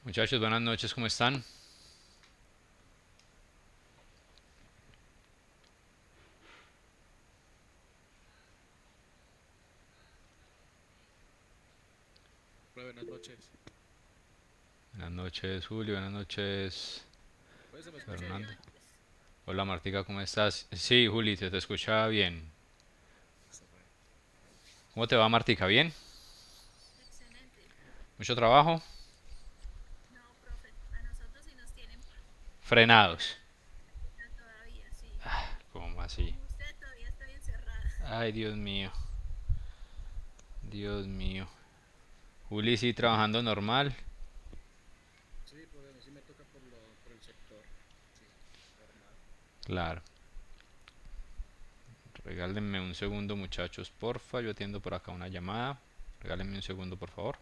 Muchachos, buenas noches, ¿cómo están? Hola, buenas noches. Buenas noches, Julio, buenas noches, Pues se me escucha Fernando. bien. Hola, Martica, ¿cómo estás? Sí, Juli, se te escucha bien. Listo, pues. ¿Cómo te va, Martica? ¿Bien? ¿Mucho trabajo? Frenados. ¿Cómo así? Ay, Dios mío, Dios mío. Juli, sí, trabajando normal. Sí, pues a mí sí me toca por el sector. Sí, normal. Claro. Regálenme un segundo, muchachos, porfa. Yo atiendo por acá una llamada. Regálenme un segundo, por favor.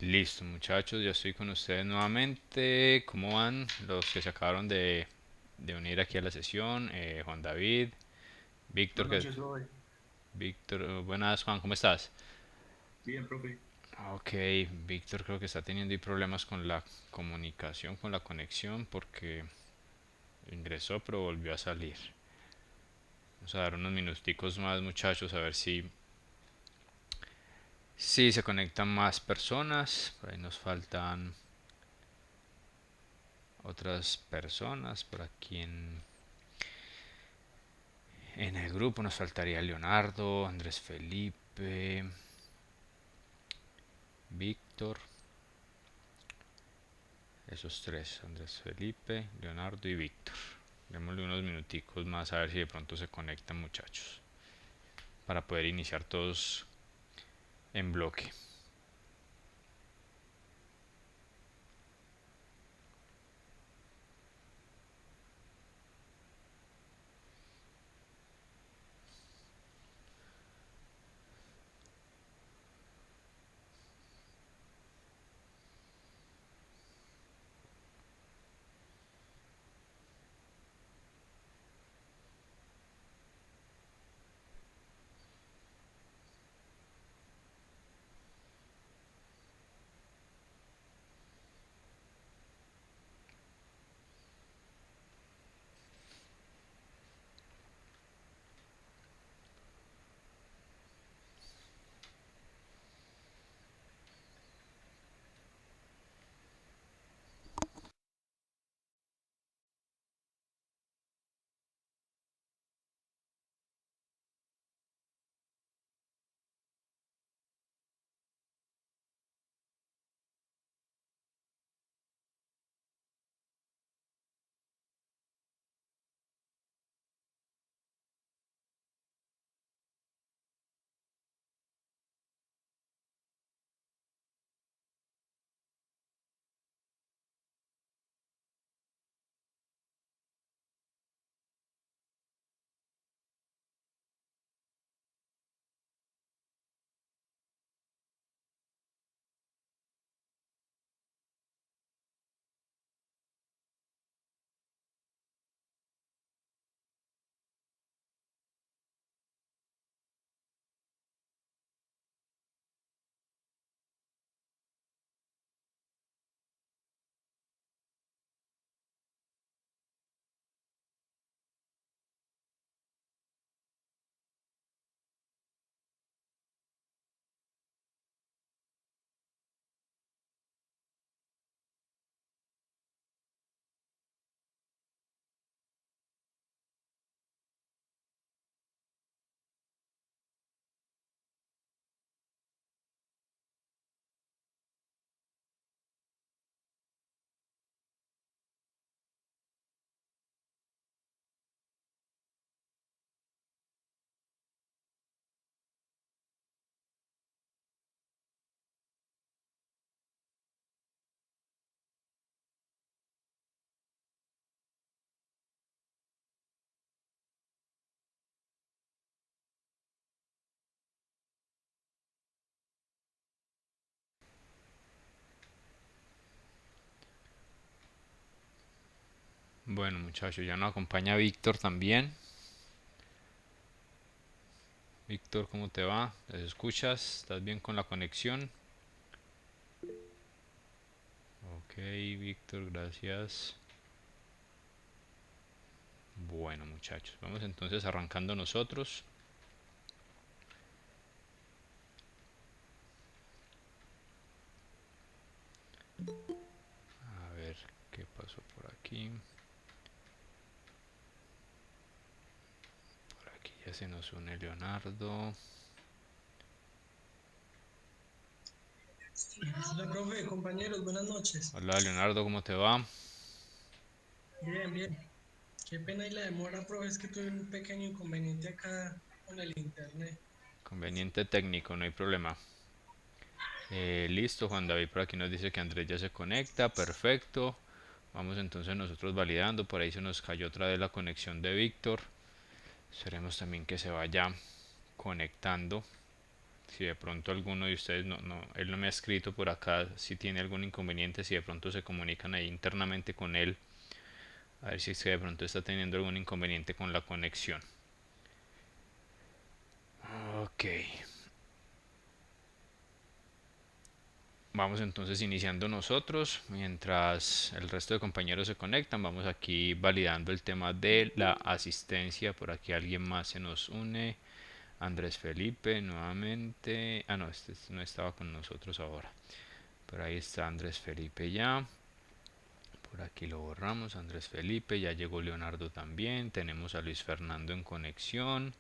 Listo, muchachos, ya estoy con ustedes nuevamente. ¿Cómo van los que se acabaron de unir aquí a la sesión? Juan David, Víctor, Buenas que... noches, profe. Víctor, buenas, Juan, ¿cómo estás? Bien, profe. Ok, Víctor creo que está teniendo ahí problemas con la comunicación, con la conexión, porque ingresó pero volvió a salir. Vamos a dar unos minuticos más, muchachos, a ver si se conectan más personas. Por ahí nos faltan otras personas. Por aquí en el grupo nos faltaría Leonardo, Andrés Felipe, Víctor. Esos tres, Andrés Felipe, Leonardo y Víctor. Démosle unos minuticos más a ver si de pronto se conectan, muchachos, para poder iniciar todos en bloque. Bueno, muchachos, ya nos acompaña Víctor también. Víctor, ¿cómo te va? ¿Te escuchas? ¿Estás bien con la conexión? Ok, Víctor, gracias. Bueno, muchachos, vamos entonces arrancando nosotros. A ver qué pasó por aquí. Por aquí ya se nos une Leonardo. Hola, profe, compañeros, buenas noches. Hola, Leonardo, ¿cómo te va? Bien, bien. Qué pena y la demora, profe, es que tuve un pequeño inconveniente acá con el internet. Conveniente técnico, no hay problema. Listo, Juan David por aquí nos dice que Andrés ya se conecta, perfecto. Vamos entonces nosotros validando, por ahí se nos cayó otra vez la conexión de Víctor. Esperemos también que se vaya conectando. Si de pronto alguno de ustedes, él no me ha escrito por acá si tiene algún inconveniente, si de pronto se comunican ahí internamente con él, a ver si es que de pronto está teniendo algún inconveniente con la conexión. Ok. Vamos entonces iniciando nosotros, mientras el resto de compañeros se conectan, vamos aquí validando el tema de la asistencia. Por aquí alguien más se nos une. Andrés Felipe nuevamente. Ah, no, este no estaba con nosotros ahora. Por ahí está Andrés Felipe ya. Por aquí lo borramos, Andrés Felipe. Ya llegó Leonardo también. Tenemos a Luis Fernando en conexión.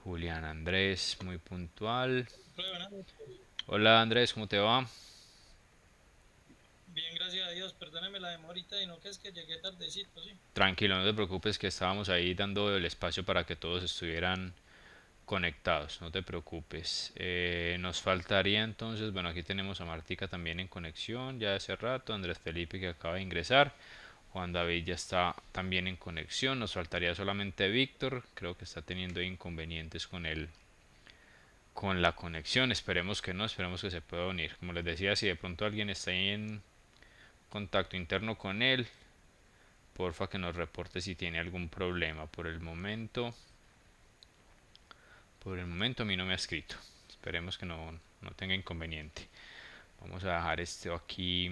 Julián Andrés, muy puntual. Hola Andrés, ¿cómo te va? Bien, gracias a Dios. Perdóneme la demorita y no que es que llegué tardecito, sí. Tranquilo, no te preocupes que estábamos ahí dando el espacio para que todos estuvieran conectados, no te preocupes. Nos faltaría entonces, bueno, aquí tenemos a Martica también en conexión ya hace rato, Andrés Felipe que acaba de ingresar, Juan David ya está también en conexión, nos faltaría solamente Víctor, creo que está teniendo inconvenientes con la conexión, esperemos que no, esperemos que se pueda unir. Como les decía, si de pronto alguien está ahí en contacto interno con él, porfa que nos reporte si tiene algún problema. Por el momento a mí no me ha escrito. Esperemos que no tenga inconveniente. Vamos a dejar esto aquí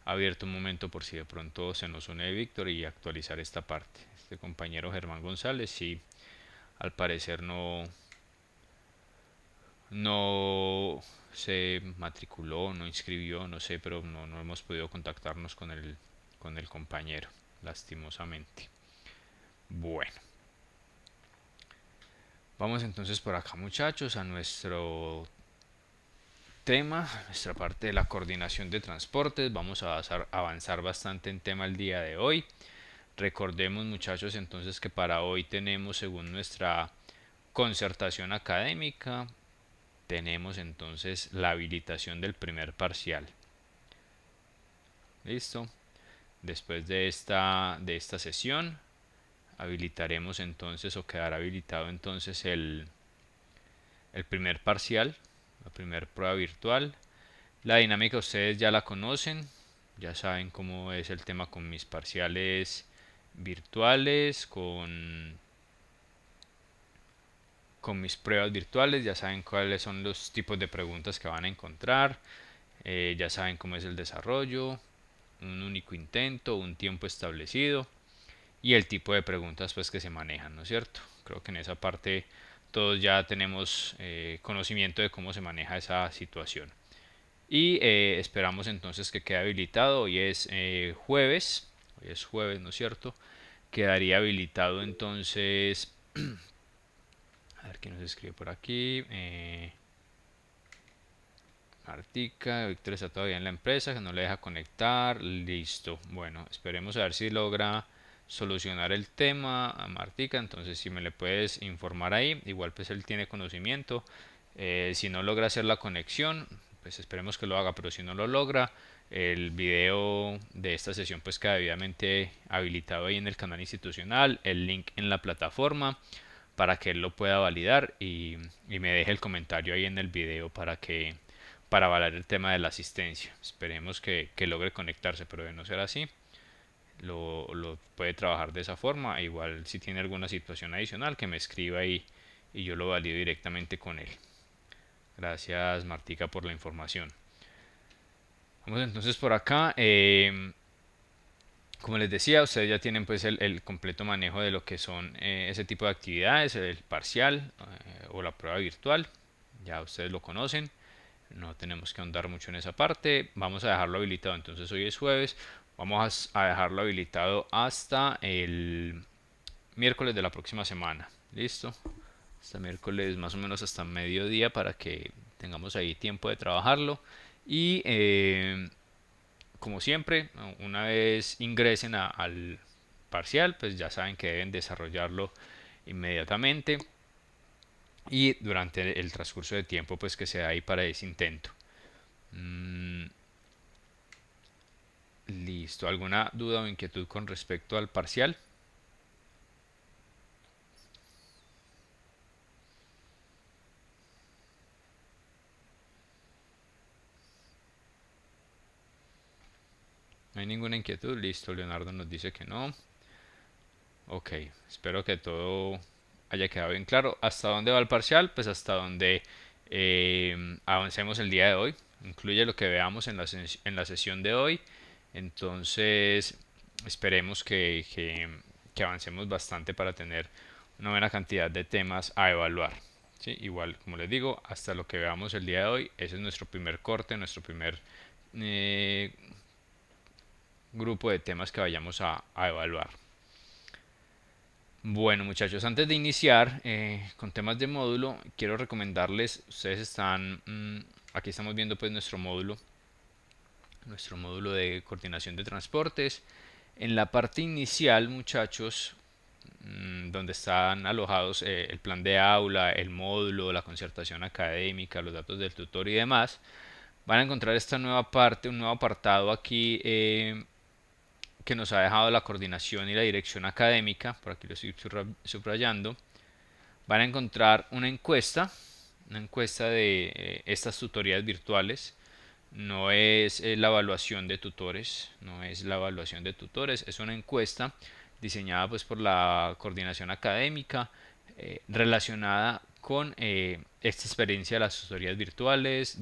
abierto un momento por si de pronto se nos une Víctor y actualizar esta parte. Este compañero Germán González sí, al parecer no se matriculó, no inscribió, no sé, pero no hemos podido contactarnos con el compañero, lastimosamente. Bueno, vamos entonces por acá, muchachos, a nuestro tema, nuestra parte de la coordinación de transportes. Vamos a avanzar bastante en tema el día de hoy. Recordemos, muchachos, entonces que para hoy tenemos, según nuestra concertación académica, tenemos entonces la habilitación del primer parcial. Listo. Después de esta sesión habilitaremos entonces, o quedará habilitado entonces el primer parcial, la primera prueba virtual. La dinámica ustedes ya la conocen, ya saben cómo es el tema con mis parciales virtuales, con mis pruebas virtuales, ya saben cuáles son los tipos de preguntas que van a encontrar, ya saben cómo es el desarrollo, un único intento, un tiempo establecido y el tipo de preguntas pues que se manejan, ¿no es cierto? Creo que en esa parte todos ya tenemos conocimiento de cómo se maneja esa situación. Y esperamos entonces que quede habilitado. Hoy es jueves, ¿no es cierto? Quedaría habilitado entonces, a ver quién nos escribe por aquí. Martica, Víctor está todavía en la empresa, que no le deja conectar. Listo. Bueno, esperemos a ver si logra solucionar el tema a Martica. Entonces, si me le puedes informar ahí, igual pues él tiene conocimiento. Si no logra hacer la conexión, pues esperemos que lo haga, pero si no lo logra, el video de esta sesión pues queda debidamente habilitado ahí en el canal institucional, el link en la plataforma para que él lo pueda validar y me deje el comentario ahí en el video para validar el tema de la asistencia. Esperemos que logre conectarse, pero de no ser así, lo puede trabajar de esa forma. Igual si tiene alguna situación adicional que me escriba y yo lo valido directamente con él. Gracias Martica por la información. Vamos entonces por acá. Como les decía, ustedes ya tienen pues el completo manejo de lo que son ese tipo de actividades, el parcial o la prueba virtual. Ya ustedes lo conocen. No tenemos que ahondar mucho en esa parte. Vamos a dejarlo habilitado. Entonces hoy es jueves. Vamos a dejarlo habilitado hasta el miércoles de la próxima semana. ¿Listo? Hasta miércoles más o menos hasta mediodía para que tengamos ahí tiempo de trabajarlo. Y como siempre, una vez ingresen al parcial, pues ya saben que deben desarrollarlo inmediatamente y durante el transcurso de tiempo pues que se da ahí para ese intento. Listo, ¿alguna duda o inquietud con respecto al parcial? No hay ninguna inquietud, listo, Leonardo nos dice que no. Ok, espero que todo haya quedado bien claro. ¿Hasta dónde va el parcial? Pues hasta donde avancemos el día de hoy. Incluye lo que veamos en la sesión de hoy. Entonces, esperemos que avancemos bastante para tener una buena cantidad de temas a evaluar. ¿Sí? Igual, como les digo, hasta lo que veamos el día de hoy. Ese es nuestro primer corte, nuestro primer eh, grupo de temas que vayamos a evaluar. Bueno muchachos, antes de iniciar con temas de módulo, quiero recomendarles, ustedes están, aquí estamos viendo pues nuestro módulo de coordinación de transportes. En la parte inicial muchachos, donde están alojados el plan de aula, el módulo, la concertación académica, los datos del tutor y demás, van a encontrar esta nueva parte, un nuevo apartado aquí que nos ha dejado la coordinación y la dirección académica, por aquí lo estoy subrayando. Van a encontrar una encuesta de estas tutorías virtuales. No es la evaluación de tutores, es una encuesta diseñada pues por la coordinación académica relacionada con esta experiencia de las tutorías virtuales,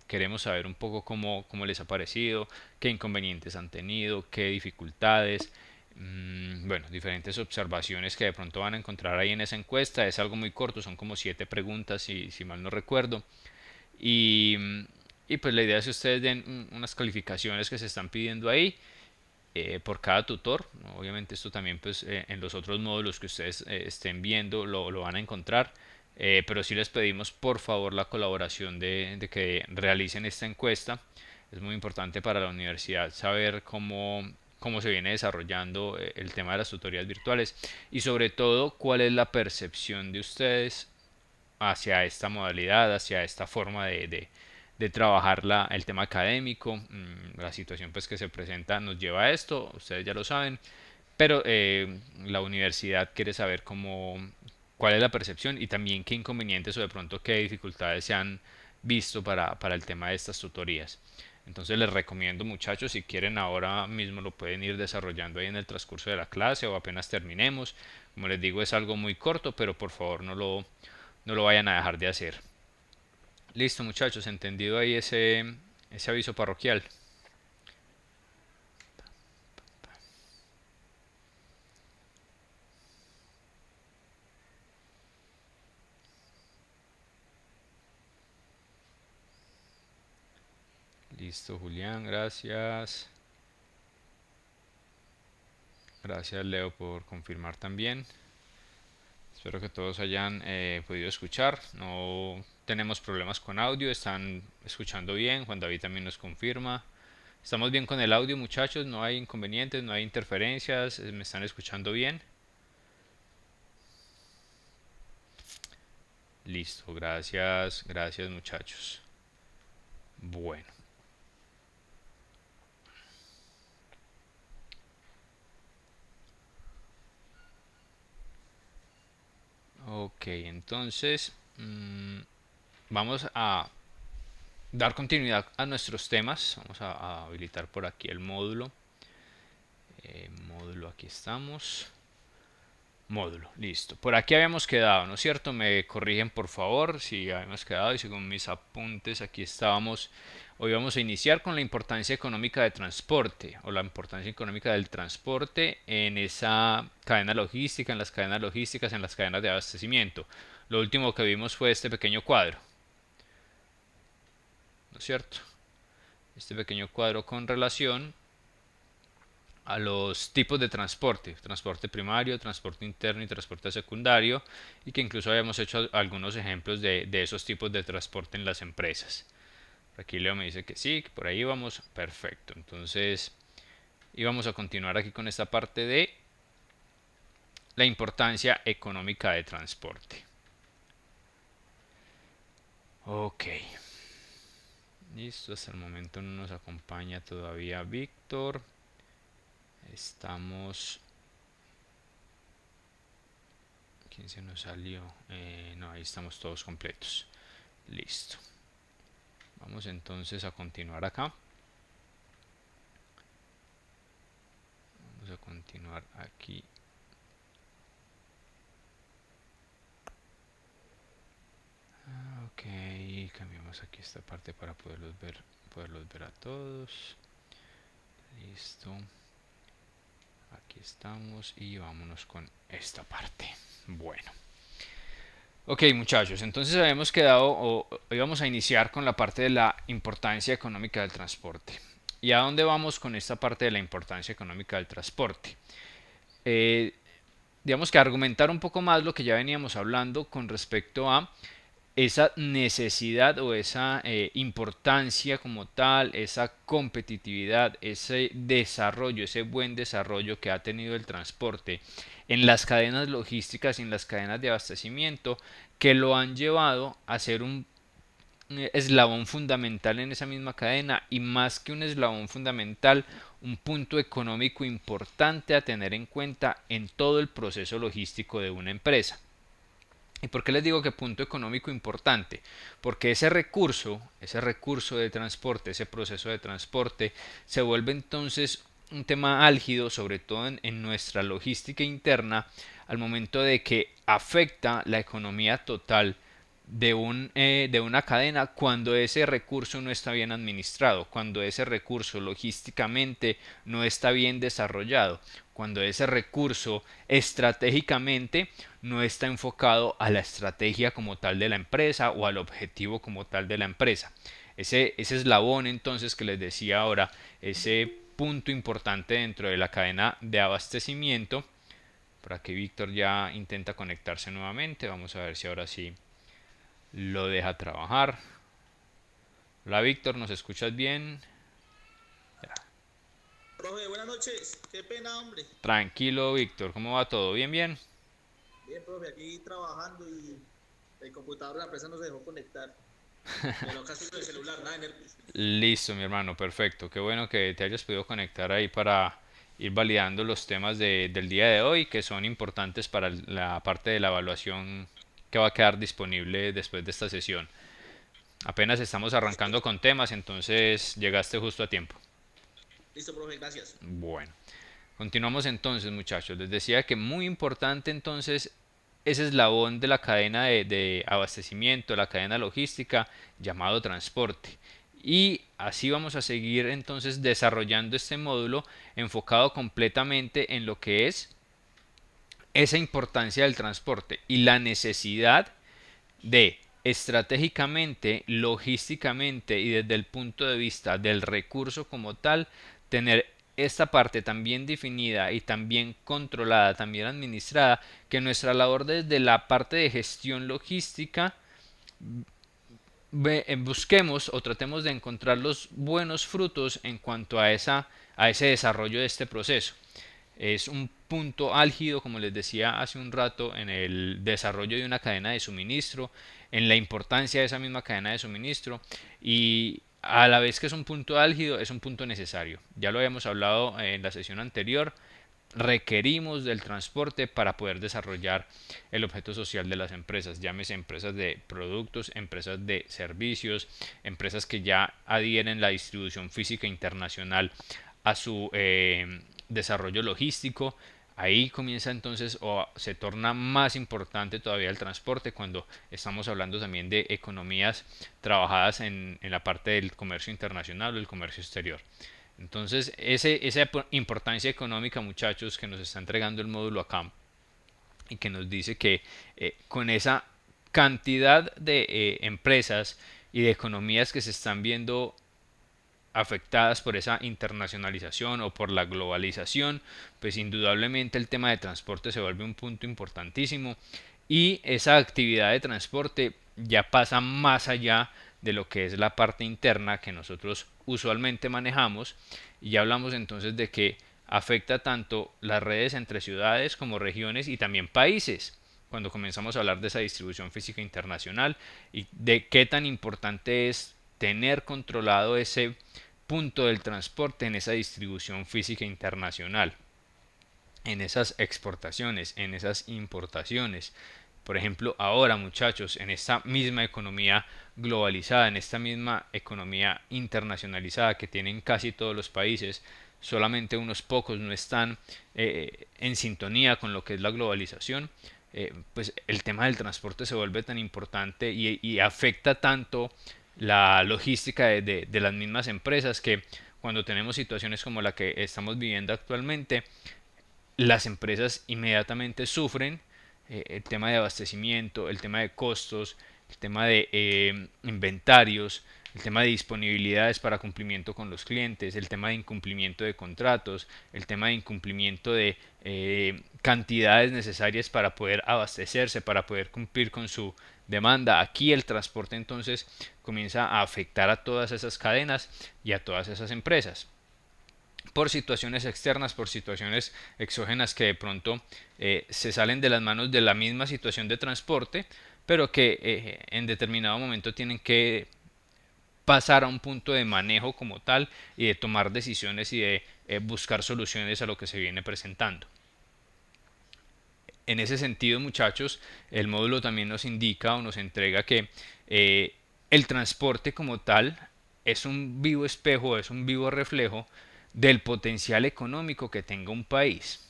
queremos saber un poco cómo les ha parecido, qué inconvenientes han tenido, qué dificultades, bueno, diferentes observaciones que de pronto van a encontrar ahí en esa encuesta. Es algo muy corto, son como 7 preguntas si mal no recuerdo. Y, y pues la idea es que ustedes den unas calificaciones que se están pidiendo ahí por cada tutor. Obviamente esto también pues en los otros módulos que ustedes estén viendo lo van a encontrar. Pero sí les pedimos por favor la colaboración de que realicen esta encuesta. Es muy importante para la universidad saber cómo se viene desarrollando el tema de las tutorías virtuales y sobre todo cuál es la percepción de ustedes hacia esta modalidad, hacia esta forma de trabajar el tema académico. La situación pues que se presenta nos lleva a esto, ustedes ya lo saben, pero la universidad quiere saber cuál es la percepción y también qué inconvenientes o de pronto qué dificultades se han visto para el tema de estas tutorías. Entonces les recomiendo muchachos, si quieren ahora mismo lo pueden ir desarrollando ahí en el transcurso de la clase o apenas terminemos. Como les digo es algo muy corto, pero por favor no lo vayan a dejar de hacer. Listo muchachos, entendido ahí ese aviso parroquial. Listo Julián, gracias. Gracias Leo por confirmar también. Espero que todos hayan podido escuchar. No tenemos problemas con audio, están escuchando bien. Juan David también nos confirma. Estamos bien con el audio muchachos, no hay inconvenientes, no hay interferencias, me están escuchando bien. Listo, gracias, gracias muchachos. Bueno. Ok, entonces vamos a dar continuidad a nuestros temas. Vamos a habilitar por aquí el módulo. Módulo, aquí estamos. Módulo, listo. Por aquí habíamos quedado, ¿no es cierto? Me corrigen por favor si habíamos quedado y según mis apuntes aquí estábamos. Hoy vamos a iniciar con la importancia económica de transporte o la importancia económica del transporte en esa cadena logística, en las cadenas logísticas, en las cadenas de abastecimiento. Lo último que vimos fue este pequeño cuadro, ¿no es cierto? Este pequeño cuadro con relación a los tipos de transporte, transporte primario, transporte interno y transporte secundario, y que incluso habíamos hecho algunos ejemplos de esos tipos de transporte en las empresas. Aquí Leo me dice que sí, que por ahí vamos, perfecto. Entonces, íbamos a continuar aquí con esta parte de la importancia económica de transporte. Ok. Listo, hasta el momento no nos acompaña todavía Víctor. Estamos... ¿Quién se nos salió? No, ahí estamos todos completos. Listo. Vamos entonces a continuar acá. Vamos a continuar aquí. Ok, cambiamos aquí esta parte para poderlos ver a todos. Listo. Aquí estamos y vámonos con esta parte. Bueno. Ok, muchachos, entonces habíamos quedado o íbamos a iniciar con la parte de la importancia económica del transporte. ¿Y a dónde vamos con esta parte de la importancia económica del transporte? Digamos que argumentar un poco más lo que ya veníamos hablando con respecto a esa necesidad o esa importancia como tal, esa competitividad, ese desarrollo, ese buen desarrollo que ha tenido el transporte en las cadenas logísticas y en las cadenas de abastecimiento que lo han llevado a ser un eslabón fundamental en esa misma cadena y más que un eslabón fundamental, un punto económico importante a tener en cuenta en todo el proceso logístico de una empresa. ¿Y por qué les digo que punto económico importante? Porque ese recurso de transporte, ese proceso de transporte, se vuelve entonces un tema álgido, sobre todo en nuestra logística interna, al momento de que afecta la economía total de una cadena cuando ese recurso no está bien administrado, cuando ese recurso logísticamente no está bien desarrollado, cuando ese recurso estratégicamente no está enfocado a la estrategia como tal de la empresa o al objetivo como tal de la empresa. Ese eslabón entonces que les decía ahora, ese punto importante dentro de la cadena de abastecimiento. Por aquí Víctor ya intenta conectarse nuevamente, vamos a ver si ahora sí lo deja trabajar. Hola Víctor, ¿nos escuchas bien? Profe, buenas noches. Qué pena, hombre. Tranquilo Víctor, ¿cómo va todo? ¿Bien, bien? Bien, profe, aquí trabajando y el computador de la empresa no se dejó conectar. Pero casi con el celular, nada de nervios. Listo, mi hermano, perfecto. Qué bueno que te hayas podido conectar ahí para ir validando los temas del día de hoy que son importantes para la parte de la evaluación que va a quedar disponible después de esta sesión. Apenas estamos arrancando con temas, entonces llegaste justo a tiempo. Listo, profe, gracias. Bueno, continuamos entonces, muchachos. Les decía que muy importante entonces ese eslabón de la cadena de abastecimiento, la cadena logística llamado transporte. Y así vamos a seguir entonces desarrollando este módulo enfocado completamente en lo que es esa importancia del transporte y la necesidad de estratégicamente, logísticamente y desde el punto de vista del recurso como tal, tener esta parte tan bien definida y tan bien controlada, tan bien administrada, que nuestra labor desde la parte de gestión logística busquemos o tratemos de encontrar los buenos frutos en cuanto a ese desarrollo de este proceso. Es un punto álgido, como les decía hace un rato, en el desarrollo de una cadena de suministro, en la importancia de esa misma cadena de suministro y a la vez que es un punto álgido, es un punto necesario. Ya lo habíamos hablado en la sesión anterior, requerimos del transporte para poder desarrollar el objeto social de las empresas, llámese empresas de productos, empresas de servicios, empresas que ya adhieren la distribución física internacional a su desarrollo logístico. Ahí comienza entonces o se torna más importante todavía el transporte cuando estamos hablando también de economías trabajadas en la parte del comercio internacional o el comercio exterior. Entonces, esa importancia económica, muchachos, que nos está entregando el módulo acá y que nos dice que con esa cantidad de empresas y de economías que se están viendo afectadas por esa internacionalización o por la globalización, pues indudablemente el tema de transporte se vuelve un punto importantísimo y esa actividad de transporte ya pasa más allá de lo que es la parte interna que nosotros usualmente manejamos y ya hablamos entonces de que afecta tanto las redes entre ciudades como regiones y también países cuando comenzamos a hablar de esa distribución física internacional y de qué tan importante es tener controlado ese punto del transporte en esa distribución física internacional, en esas exportaciones, en esas importaciones. Por ejemplo, ahora muchachos, en esta misma economía globalizada, en esta misma economía internacionalizada que tienen casi todos los países, solamente unos pocos no están en sintonía con lo que es la globalización, pues el tema del transporte se vuelve tan importante y afecta tanto la logística de las mismas empresas que cuando tenemos situaciones como la que estamos viviendo actualmente, las empresas inmediatamente sufren el tema de abastecimiento, el tema de costos, el tema de inventarios, el tema de disponibilidades para cumplimiento con los clientes, el tema de incumplimiento de contratos, el tema de incumplimiento de cantidades necesarias para poder abastecerse, para poder cumplir con su demanda. Aquí el transporte entonces comienza a afectar a todas esas cadenas y a todas esas empresas por situaciones externas, por situaciones exógenas que de pronto se salen de las manos de la misma situación de transporte, pero que en determinado momento tienen que pasar a un punto de manejo como tal y de tomar decisiones y de buscar soluciones a lo que se viene presentando. En ese sentido, muchachos, el módulo también nos indica o nos entrega que el transporte como tal es un vivo espejo, es un vivo reflejo del potencial económico que tenga un país.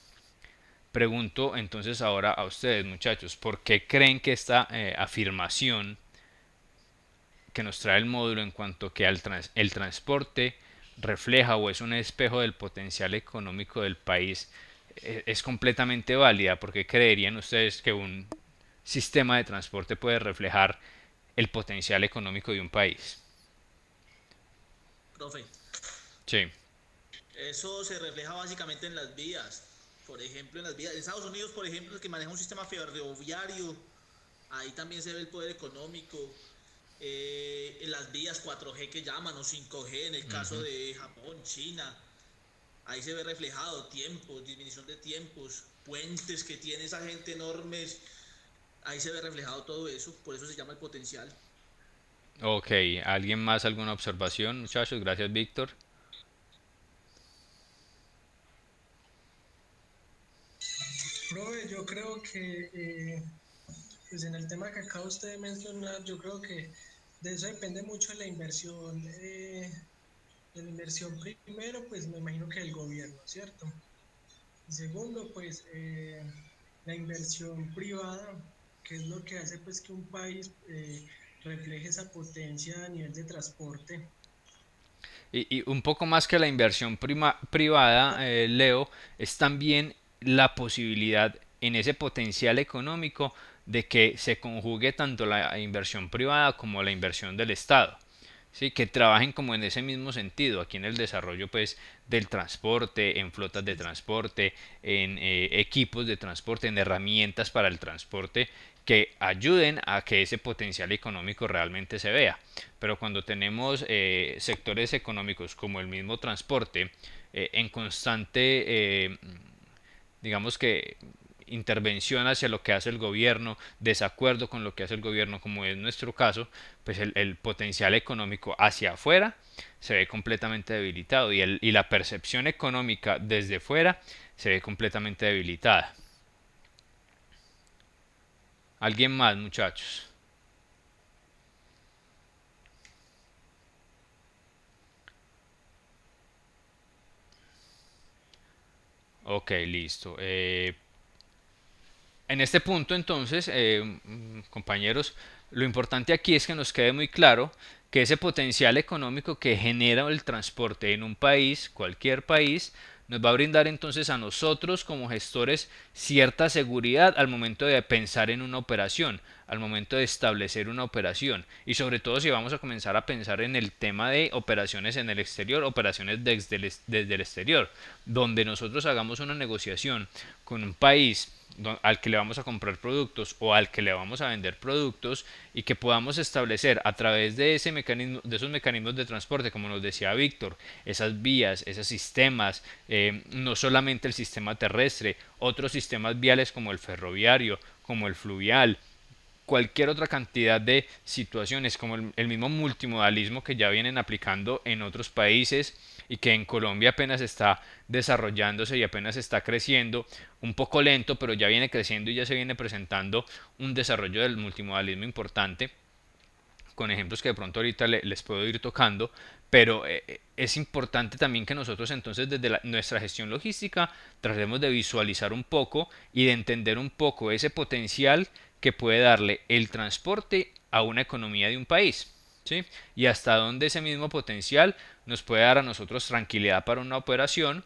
Pregunto entonces ahora a ustedes, muchachos, ¿por qué creen que esta afirmación que nos trae el módulo en cuanto que el transporte refleja o es un espejo del potencial económico del país es completamente válida? ¿Por qué creerían ustedes que un sistema de transporte puede reflejar el potencial económico de un país? Profe, Sí. eso se refleja básicamente en las vías. Por ejemplo, en las vías. En Estados Unidos, por ejemplo, que maneja un sistema ferroviario, ahí también se ve el poder económico. En las vías 4G que llaman o 5G en el caso Ujú. de Japón, China, ahí se ve reflejado tiempos, disminución de tiempos, puentes que tiene esa gente enormes, ahí se ve reflejado todo eso, por eso se llama el potencial. Ok, ¿alguien más alguna observación, muchachos? Gracias, Víctor. Profe, yo creo que pues en el tema que acaba usted de mencionar, yo creo que de eso depende mucho la inversión. De la inversión primero, pues me imagino que el gobierno, ¿cierto? Y segundo, pues la inversión privada, que es lo que hace pues que un país refleje esa potencia a nivel de transporte. Y un poco más que la inversión privada, Leo, es también la posibilidad en ese potencial económico de que se conjugue tanto la inversión privada como la inversión del Estado. Sí, que trabajen como en ese mismo sentido, aquí en el desarrollo pues del transporte, en flotas de transporte, en equipos de transporte, en herramientas para el transporte que ayuden a que ese potencial económico realmente se vea. Pero cuando tenemos sectores económicos como el mismo transporte en constante, digamos que intervención hacia lo que hace el gobierno, desacuerdo con lo que hace el gobierno, como es nuestro caso, pues el potencial económico hacia afuera se ve completamente debilitado y la percepción económica desde fuera se ve completamente debilitada. ¿Alguien más, muchachos? Ok, listo. En este punto, entonces, compañeros, lo importante aquí es que nos quede muy claro que ese potencial económico que genera el transporte en un país, cualquier país, nos va a brindar entonces a nosotros como gestores cierta seguridad al momento de pensar en una operación, al momento de establecer una operación y sobre todo si vamos a comenzar a pensar en el tema de operaciones en el exterior, operaciones desde el exterior, donde nosotros hagamos una negociación con un país al que le vamos a comprar productos o al que le vamos a vender productos y que podamos establecer a través de ese mecanismo, de esos mecanismos de transporte, como nos decía Víctor, esas vías, esos sistemas, no solamente el sistema terrestre, otros sistemas viales como el ferroviario, como el fluvial, cualquier otra cantidad de situaciones como el mismo multimodalismo que ya vienen aplicando en otros países y que en Colombia apenas está desarrollándose y apenas está creciendo, un poco lento, pero ya viene creciendo y ya se viene presentando un desarrollo del multimodalismo importante, con ejemplos que de pronto ahorita les puedo ir tocando, pero es importante también que nosotros entonces desde nuestra gestión logística tratemos de visualizar un poco y de entender un poco ese potencial que puede darle el transporte a una economía de un país, ¿sí? Y hasta dónde ese mismo potencial nos puede dar a nosotros tranquilidad para una operación,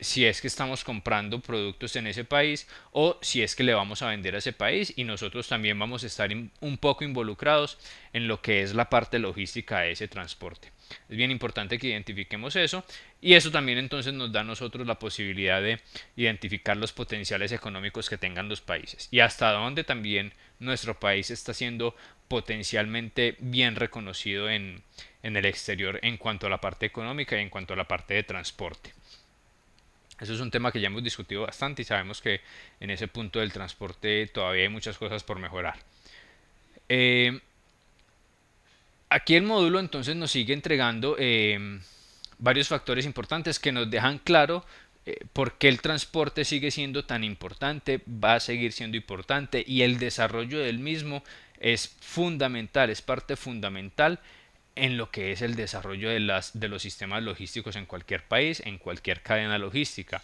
si es que estamos comprando productos en ese país o si es que le vamos a vender a ese país y nosotros también vamos a estar un poco involucrados en lo que es la parte logística de ese transporte. Es bien importante que identifiquemos eso y eso también entonces nos da a nosotros la posibilidad de identificar los potenciales económicos que tengan los países y hasta dónde también nuestro país está siendo potencialmente bien reconocido en el exterior en cuanto a la parte económica y en cuanto a la parte de transporte. Eso es un tema que ya hemos discutido bastante y sabemos que en ese punto del transporte todavía hay muchas cosas por mejorar. Eh, Aquí el módulo entonces nos sigue entregando varios factores importantes que nos dejan claro por qué el transporte sigue siendo tan importante, va a seguir siendo importante y el desarrollo del mismo es fundamental, es parte fundamental en lo que es el desarrollo de los sistemas logísticos en cualquier país, en cualquier cadena logística.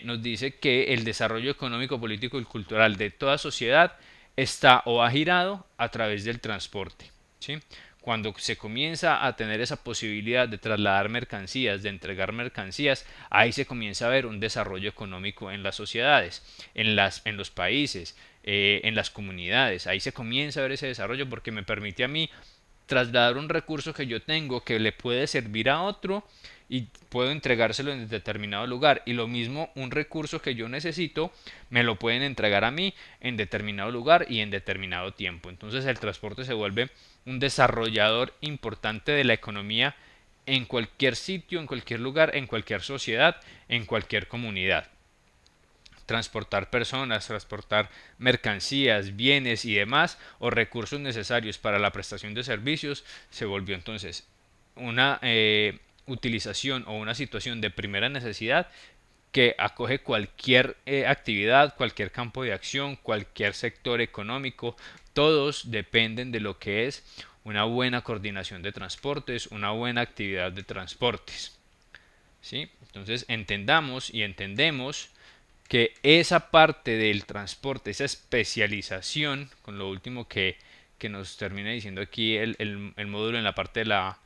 Nos dice que el desarrollo económico, político y cultural de toda sociedad está o ha girado a través del transporte. ¿Sí? Cuando se comienza a tener esa posibilidad de trasladar mercancías, de entregar mercancías, ahí se comienza a ver un desarrollo económico en las sociedades, en los países, en las comunidades. Ahí se comienza a ver ese desarrollo porque me permite a mí trasladar un recurso que yo tengo que le puede servir a otro y puedo entregárselo en determinado lugar y lo mismo un recurso que yo necesito me lo pueden entregar a mí en determinado lugar y en determinado tiempo. Entonces el transporte se vuelve un desarrollador importante de la economía en cualquier sitio, en cualquier lugar, en cualquier sociedad, en cualquier comunidad. Transportar personas, transportar mercancías, bienes y demás o recursos necesarios para la prestación de servicios se volvió entonces una utilización o una situación de primera necesidad que acoge cualquier actividad, cualquier campo de acción, cualquier sector económico, todos dependen de lo que es una buena coordinación de transportes, una buena actividad de transportes. ¿Sí? Entonces entendamos y entendemos que esa parte del transporte, esa especialización, con lo último que nos termina diciendo aquí el módulo en la parte de la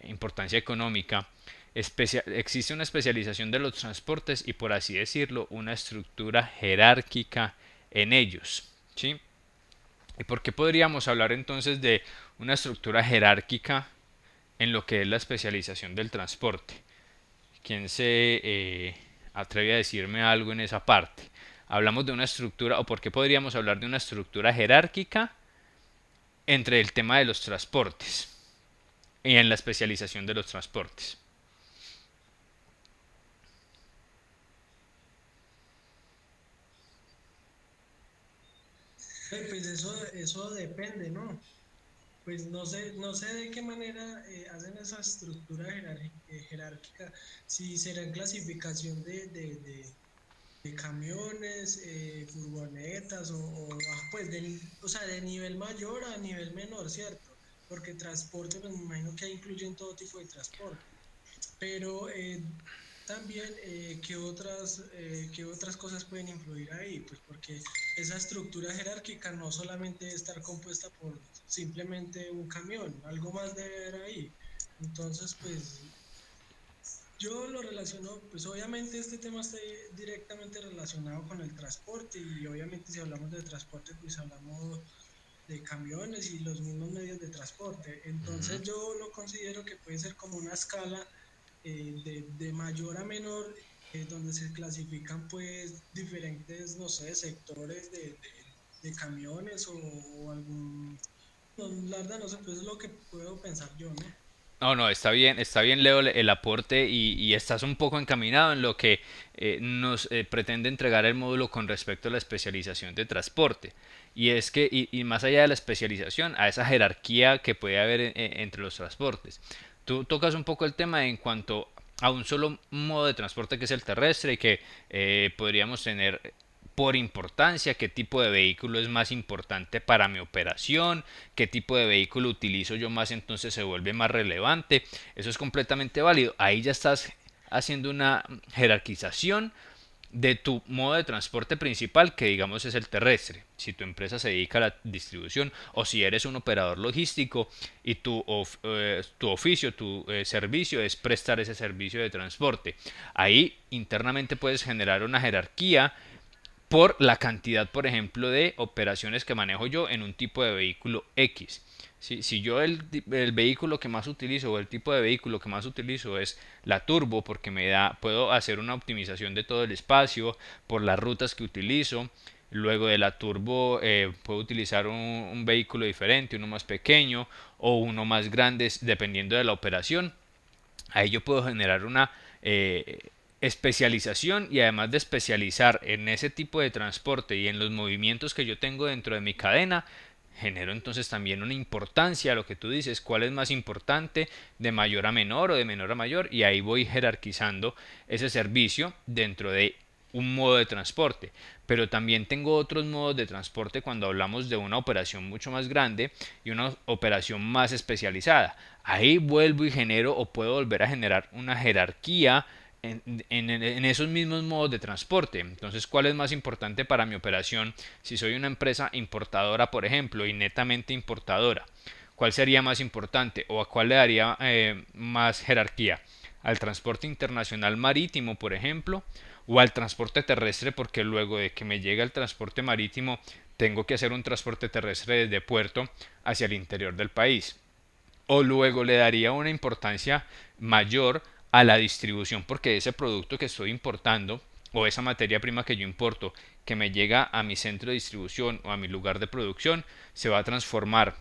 importancia económica, existe una especialización de los transportes y por así decirlo, una estructura jerárquica en ellos. ¿Sí? ¿Y por qué podríamos hablar entonces de una estructura jerárquica en lo que es la especialización del transporte? ¿Quién se atreve a decirme algo en esa parte? Hablamos de una estructura, o por qué podríamos hablar de una estructura jerárquica entre el tema de los transportes y en la especialización de los transportes. Pues eso depende, ¿no? Pues no sé de qué manera hacen esa estructura jerárquica, si será en clasificación de camiones, furgonetas pues o sea, de nivel mayor a nivel menor, ¿cierto? Porque transporte, pues me imagino que incluyen todo tipo de transporte. Pero también qué otras cosas pueden influir ahí, pues porque esa estructura jerárquica no solamente debe estar compuesta por simplemente un camión, algo más debe haber ahí. Entonces, pues yo lo relaciono, pues obviamente este tema está directamente relacionado con el transporte y obviamente si hablamos de transporte, pues hablamos de camiones y los mismos medios de transporte. Ujú. Entonces yo lo considero que puede ser como una escala de mayor a menor, donde se clasifican pues diferentes, no sé, sectores de camiones o algún... No, la verdad no sé, pues es lo que puedo pensar yo, ¿no? No, no, está bien Leo el aporte y estás un poco encaminado en lo que nos pretende entregar el módulo con respecto a la especialización de transporte. Y es que, y más allá de la especialización, a esa jerarquía que puede haber entre los transportes. Tú tocas un poco el tema en cuanto a un solo modo de transporte que es el terrestre y que podríamos tener por importancia, qué tipo de vehículo es más importante para mi operación, qué tipo de vehículo utilizo yo más, entonces se vuelve más relevante. Eso es completamente válido. Ahí ya estás haciendo una jerarquización de tu modo de transporte principal, que digamos es el terrestre. Si tu empresa se dedica a la distribución o si eres un operador logístico y tu oficio, tu servicio es prestar ese servicio de transporte. Ahí internamente puedes generar una jerarquía por la cantidad, por ejemplo, de operaciones que manejo yo en un tipo de vehículo X. Si yo el vehículo que más utilizo o el tipo de vehículo que más utilizo es la turbo porque puedo hacer una optimización de todo el espacio por las rutas que utilizo. Luego de la turbo puedo utilizar un vehículo diferente, uno más pequeño o uno más grande dependiendo de la operación. Ahí yo puedo generar una especialización y además de especializar en ese tipo de transporte y en los movimientos que yo tengo dentro de mi cadena, genero entonces también una importancia a lo que tú dices, cuál es más importante, de mayor a menor o de menor a mayor, y ahí voy jerarquizando ese servicio dentro de un modo de transporte. Pero también tengo otros modos de transporte cuando hablamos de una operación mucho más grande y una operación más especializada. Ahí vuelvo y genero o puedo volver a generar una jerarquía en esos mismos modos de transporte. Entonces, ¿cuál es más importante para mi operación? Si soy una empresa importadora, por ejemplo, y netamente importadora, ¿cuál sería más importante o a cuál le daría más jerarquía? ¿Al transporte internacional marítimo, por ejemplo, o al transporte terrestre? Porque luego de que me llega el transporte marítimo, tengo que hacer un transporte terrestre desde puerto hacia el interior del país. O luego le daría una importancia mayor a la distribución porque ese producto que estoy importando o esa materia prima que yo importo que me llega a mi centro de distribución o a mi lugar de producción se va a transformar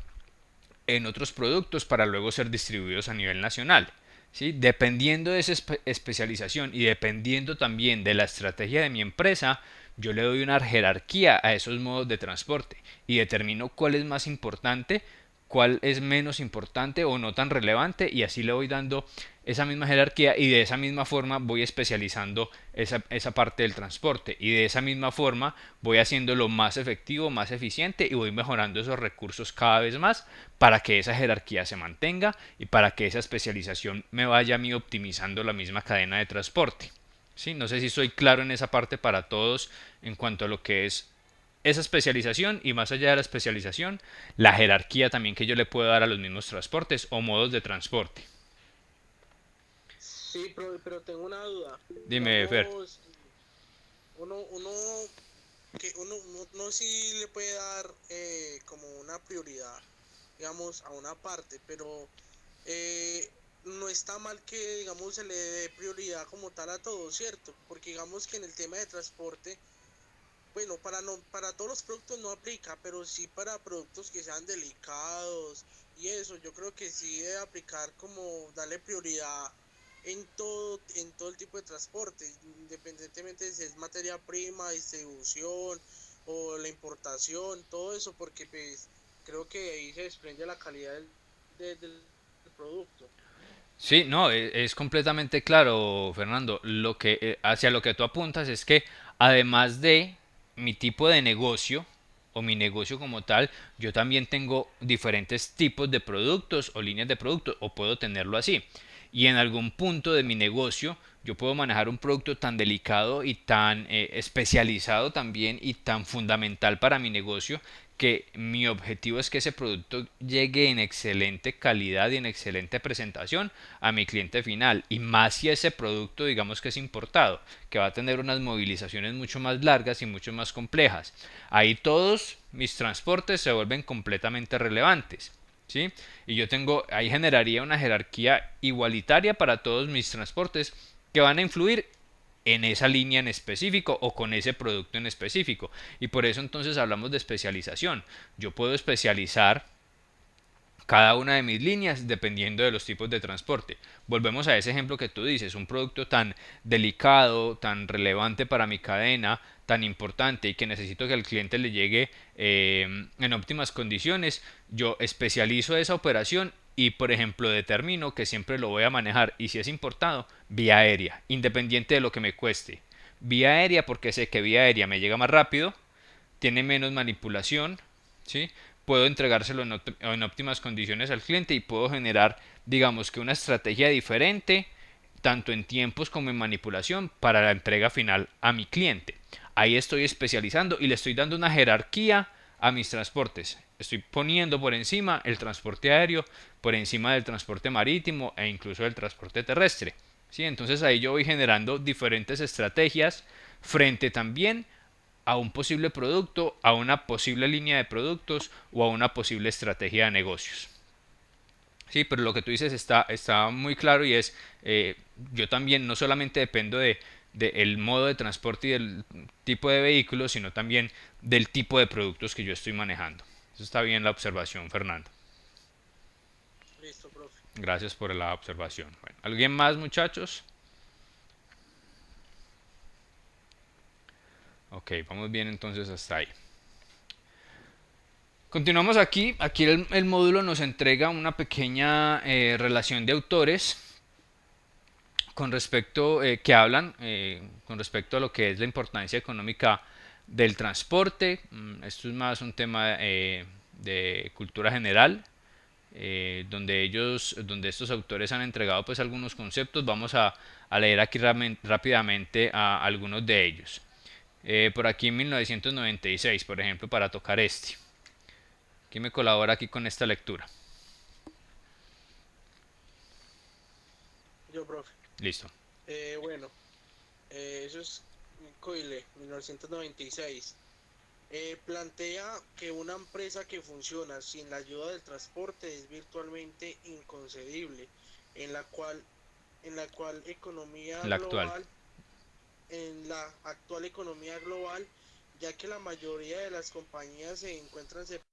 en otros productos para luego ser distribuidos a nivel nacional. ¿Sí? Dependiendo de esa especialización y dependiendo también de la estrategia de mi empresa, yo le doy una jerarquía a esos modos de transporte y determino cuál es más importante, cuál es menos importante o no tan relevante y así le voy dando esa misma jerarquía y de esa misma forma voy especializando esa parte del transporte y de esa misma forma voy haciéndolo más efectivo, más eficiente y voy mejorando esos recursos cada vez más para que esa jerarquía se mantenga y para que esa especialización me vaya a mí optimizando la misma cadena de transporte. ¿Sí? No sé si soy claro en esa parte para todos en cuanto a lo que es esa especialización y más allá de la especialización, la jerarquía también que yo le puedo dar a los mismos transportes o modos de transporte. Sí, pero tengo una duda. Dime, Fer. Digamos, uno que uno sí le puede dar como una prioridad, digamos, a una parte, pero eh, no está mal que, digamos, se le dé prioridad como tal a todo, ¿cierto? Porque digamos que en el tema de transporte, bueno, para todos los productos no aplica, pero sí para productos que sean delicados y eso, yo creo que sí debe aplicar como darle prioridad en todo el tipo de transporte, independientemente de si es materia prima, distribución o la importación, todo eso, porque pues creo que ahí se desprende la calidad del producto. Sí, no, es completamente claro, Fernando. Hacia lo que tú apuntas es que además de mi tipo de negocio o mi negocio como tal, yo también tengo diferentes tipos de productos o líneas de productos, o puedo tenerlo así. Y en algún punto de mi negocio yo puedo manejar un producto tan delicado y tan especializado también y tan fundamental para mi negocio, que mi objetivo es que ese producto llegue en excelente calidad y en excelente presentación a mi cliente final, y más si ese producto digamos que es importado, que va a tener unas movilizaciones mucho más largas y mucho más complejas. Ahí todos mis transportes se vuelven completamente relevantes, ¿sí? Y yo tengo, ahí generaría una jerarquía igualitaria para todos mis transportes que van a influir en esa línea en específico o con ese producto en específico. Y por eso entonces hablamos de especialización. Yo puedo especializar cada una de mis líneas dependiendo de los tipos de transporte. Volvemos a ese ejemplo que tú dices, un producto tan delicado, tan relevante para mi cadena, tan importante y que necesito que al cliente le llegue en óptimas condiciones. Yo especializo esa operación y, por ejemplo, determino que siempre lo voy a manejar, y si es importado, vía aérea, independiente de lo que me cueste. Vía aérea porque sé que vía aérea me llega más rápido, tiene menos manipulación, ¿sí? Puedo entregárselo en óptimas condiciones al cliente y puedo generar, digamos que una estrategia diferente, tanto en tiempos como en manipulación, para la entrega final a mi cliente. Ahí estoy especializando y le estoy dando una jerarquía a mis transportes. Estoy poniendo por encima el transporte aéreo, por encima del transporte marítimo e incluso del transporte terrestre, ¿sí? Entonces ahí yo voy generando diferentes estrategias frente también a un posible producto, a una posible línea de productos o a una posible estrategia de negocios. Sí, pero lo que tú dices está muy claro, y es, yo también no solamente dependo de el modo de transporte y del tipo de vehículo, sino también del tipo de productos que yo estoy manejando. Eso está bien la observación, Fernando. Listo, profe. Gracias por la observación. Bueno, ¿alguien más, muchachos? Ok, vamos bien entonces hasta ahí. Continuamos aquí. Aquí el módulo nos entrega una pequeña relación de autores con respecto que hablan con respecto a lo que es la importancia económica del transporte. Esto es más un tema de cultura general, donde estos autores han entregado pues algunos conceptos. Vamos a leer aquí rápidamente a algunos de ellos. Por aquí en 1996, por ejemplo, para tocar este. ¿Quién me colabora aquí con esta lectura? Yo, profe. Listo. Bueno, eso es Coile, 1996. Plantea que una empresa que funciona sin la ayuda del transporte es virtualmente inconcebible, en la cual economía La actual. global, en la actual economía global, ya que la mayoría de las compañías se encuentran separadas.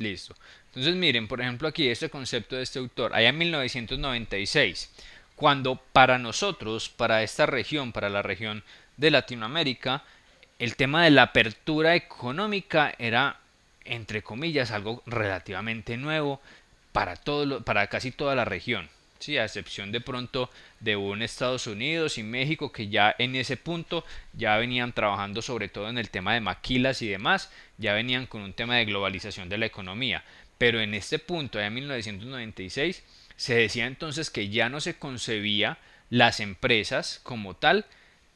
Listo. Entonces miren, por ejemplo aquí este concepto de este autor, allá en 1996, cuando para nosotros, para esta región, para la región de Latinoamérica, el tema de la apertura económica era, entre comillas, algo relativamente nuevo para casi toda la región. Sí, a excepción de pronto de un Estados Unidos y México, que ya en ese punto ya venían trabajando sobre todo en el tema de maquilas y demás, ya venían con un tema de globalización de la economía. Pero en este punto, en 1996, se decía entonces que ya no se concebía las empresas como tal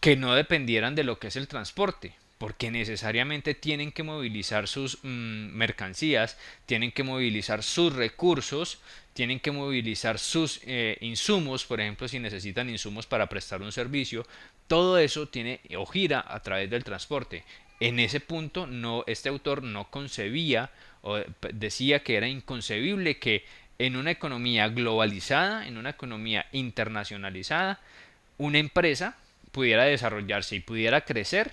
que no dependieran de lo que es el transporte, porque necesariamente tienen que movilizar sus mercancías, tienen que movilizar sus recursos, tienen que movilizar sus insumos, por ejemplo, si necesitan insumos para prestar un servicio. Todo eso tiene o gira a través del transporte. En ese punto no, este autor no concebía o decía que era inconcebible que en una economía globalizada, en una economía internacionalizada, una empresa pudiera desarrollarse y pudiera crecer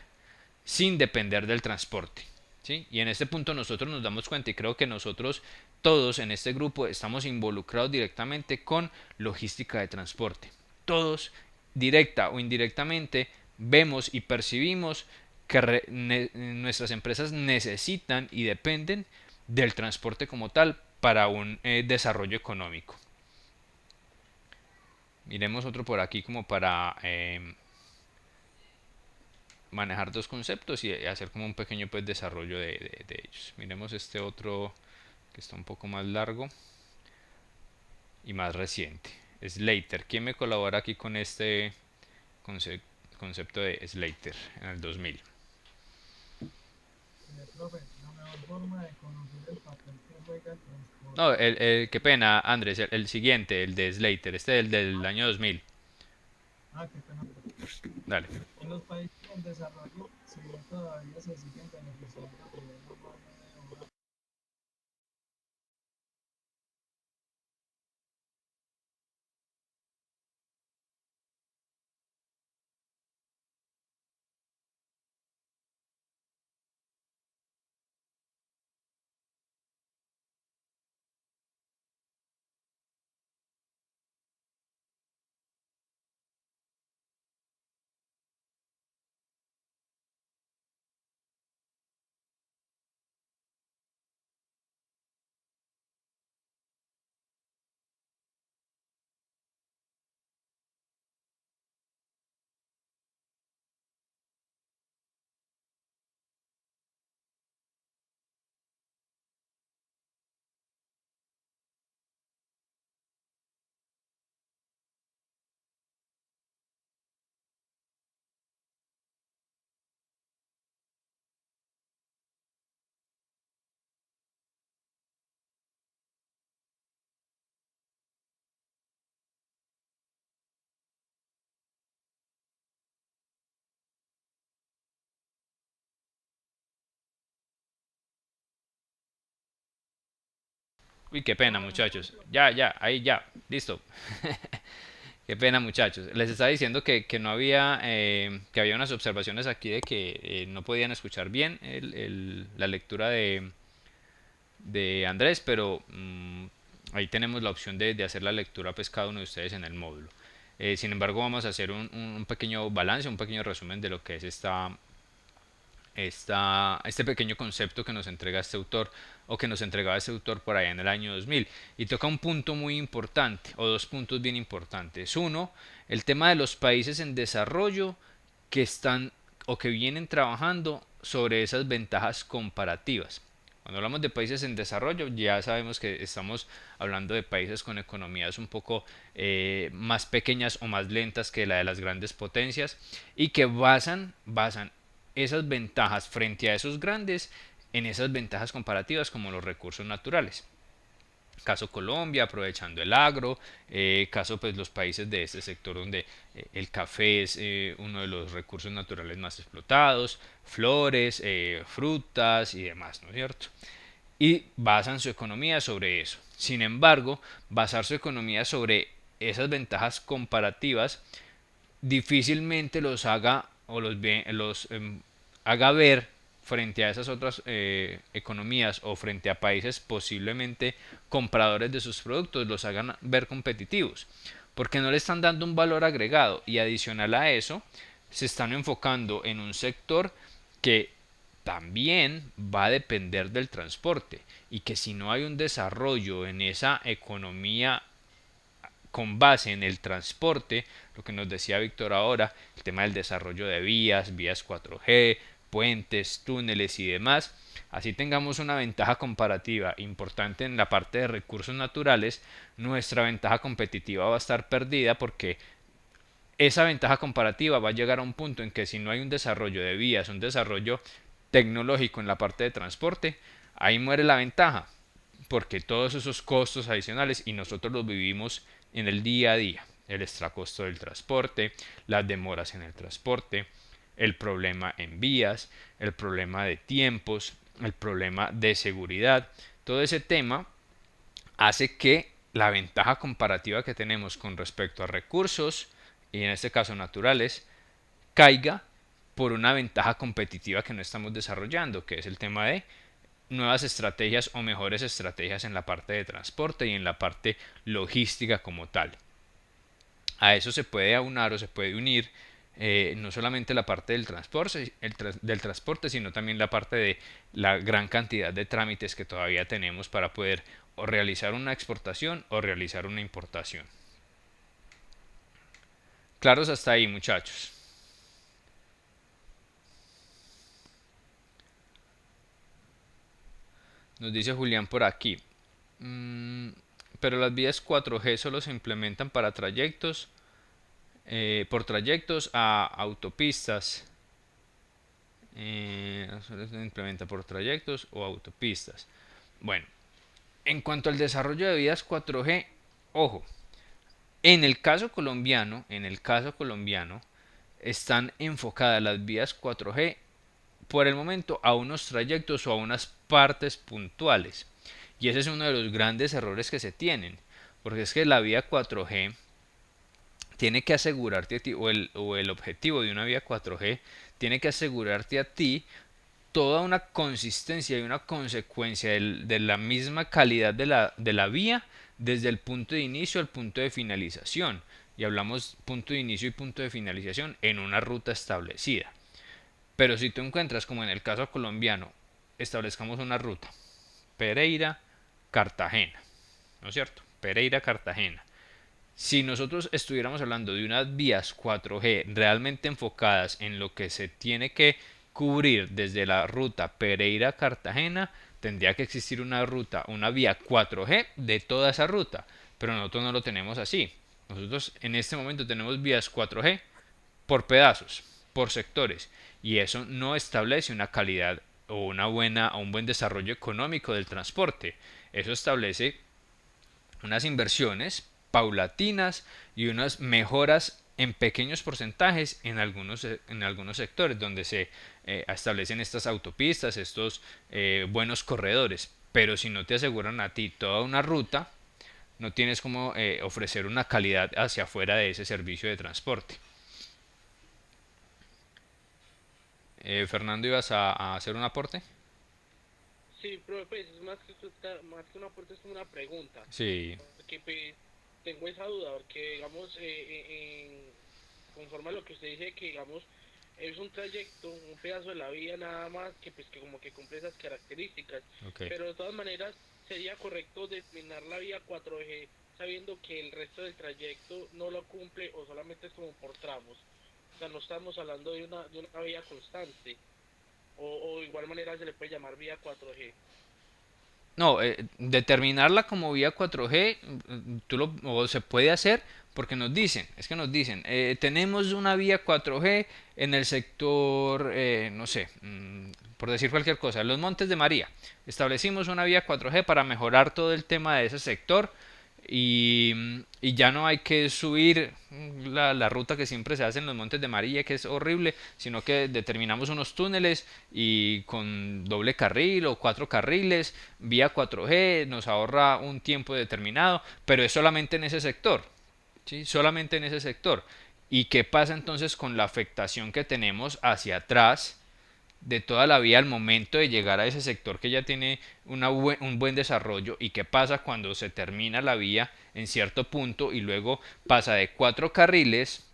sin depender del transporte, ¿sí? Y en este punto nosotros nos damos cuenta, y creo que nosotros todos en este grupo estamos involucrados directamente con logística de transporte. Todos, directa o indirectamente, vemos y percibimos que nuestras empresas necesitan y dependen del transporte como tal para un desarrollo económico. Miremos otro por aquí como para manejar dos conceptos y hacer como un pequeño pues desarrollo de ellos. Miremos este otro que está un poco más largo y más reciente. Slater. ¿Quién me colabora aquí con este concepto de Slater en el 2000? Profe, la mejor forma de conocer el papel que juega el transporte. No, qué pena, Andrés, el siguiente, el de Slater, este es el del año 2000. Qué pena. Dale. En los países en desarrollo, si bien todavía se siguen beneficiando de una mano de obra. Uy, qué pena, muchachos. Ya, ya, ahí ya, listo. Qué pena, muchachos. Les estaba diciendo que no había, que había unas observaciones aquí de que no podían escuchar bien la lectura de Andrés, pero ahí tenemos la opción de hacer la lectura pues cada uno de ustedes en el módulo. Sin embargo, vamos a hacer un pequeño balance, un pequeño resumen de lo que es este pequeño concepto que nos entrega este autor o que nos entregaba este autor por allá en el año 2000 y toca un punto muy importante o dos puntos bien importantes. Uno, el tema de los países en desarrollo que están o que vienen trabajando sobre esas ventajas comparativas. Cuando hablamos de países en desarrollo, ya sabemos que estamos hablando de países con economías un poco más pequeñas o más lentas que la de las grandes potencias y que basan esas ventajas frente a esos grandes en esas ventajas comparativas como los recursos naturales. Caso Colombia, aprovechando el agro, caso pues los países de este sector donde el café es uno de los recursos naturales más explotados, flores, frutas y demás, ¿no es cierto? Y basan su economía sobre eso. Sin embargo, basar su economía sobre esas ventajas comparativas difícilmente los haga o los haga ver frente a esas otras economías o frente a países posiblemente compradores de sus productos, los hagan ver competitivos, porque no le están dando un valor agregado y adicional a eso, se están enfocando en un sector que también va a depender del transporte y que si no hay un desarrollo en esa economía con base en el transporte, lo que nos decía Víctor ahora, el tema del desarrollo de vías 4G, puentes, túneles y demás, así tengamos una ventaja comparativa importante en la parte de recursos naturales, nuestra ventaja competitiva va a estar perdida porque esa ventaja comparativa va a llegar a un punto en que si no hay un desarrollo de vías, un desarrollo tecnológico en la parte de transporte, ahí muere la ventaja, porque todos esos costos adicionales y nosotros los vivimos en el día a día, el extracosto del transporte, las demoras en el transporte, el problema en vías, el problema de tiempos, el problema de seguridad, todo ese tema hace que la ventaja comparativa que tenemos con respecto a recursos, y en este caso naturales, caiga por una ventaja competitiva que no estamos desarrollando, que es el tema de nuevas estrategias o mejores estrategias en la parte de transporte y en la parte logística como tal. A eso se puede aunar o se puede unir no solamente la parte del transporte, sino también la parte de la gran cantidad de trámites que todavía tenemos para poder o realizar una exportación o realizar una importación. Claros hasta ahí, muchachos. Nos dice Julián por aquí. Pero las vías 4G solo se implementan para trayectos, por trayectos a autopistas. Solo se implementa por trayectos o autopistas. Bueno, en cuanto al desarrollo de vías 4G, ojo, en el caso colombiano, están enfocadas las vías 4G por el momento a unos trayectos o a unas partes puntuales. Y ese es uno de los grandes errores que se tienen, porque es que la vía 4G tiene que asegurarte a ti, o el objetivo de una vía 4G tiene que asegurarte a ti toda una consistencia y una consecuencia de la misma calidad de la vía desde el punto de inicio al punto de finalización. Y hablamos punto de inicio y punto de finalización en una ruta establecida. Pero si tú encuentras, como en el caso colombiano, establezcamos una ruta, Pereira, Cartagena, ¿no es cierto? Pereira, Cartagena. Si nosotros estuviéramos hablando de unas vías 4G realmente enfocadas en lo que se tiene que cubrir desde la ruta Pereira-Cartagena, tendría que existir una ruta, una vía 4G de toda esa ruta, pero nosotros no lo tenemos así. Nosotros en este momento tenemos vías 4G por pedazos, por sectores, y eso no establece una calidad o un buen desarrollo económico del transporte. Eso establece unas inversiones paulatinas y unas mejoras en pequeños porcentajes en algunos sectores donde se establecen estas autopistas, estos buenos corredores. Pero si no te aseguran a ti toda una ruta, no tienes como ofrecer una calidad hacia afuera de ese servicio de transporte. Fernando, ¿ibas a hacer un aporte? Sí, pero pues es más que un aporte, es como una pregunta. Sí. Porque pues, tengo esa duda, porque digamos, conforme a lo que usted dice, que digamos, es un trayecto, un pedazo de la vía nada más, que pues que como que cumple esas características. Okay. Pero de todas maneras, sería correcto determinar la vía 4G sabiendo que el resto del trayecto no lo cumple o solamente es como por tramos. O sea, no estamos hablando de una vía constante. O de igual manera se le puede llamar vía 4G. No, determinarla como vía 4G, o se puede hacer porque nos dicen, tenemos una vía 4G en el sector, no sé, por decir cualquier cosa, Los Montes de María. Establecimos una vía 4G para mejorar todo el tema de ese sector y ya no hay que subir la ruta que siempre se hace en los Montes de María, que es horrible, sino que determinamos unos túneles y con doble carril o 4 carriles, vía 4G, nos ahorra un tiempo determinado, pero es solamente en ese sector, ¿sí? Solamente en ese sector. ¿Y qué pasa entonces con la afectación que tenemos hacia atrás de toda la vía al momento de llegar a ese sector que ya tiene un buen desarrollo? ¿Y qué pasa cuando se termina la vía en cierto punto y luego pasa de 4 carriles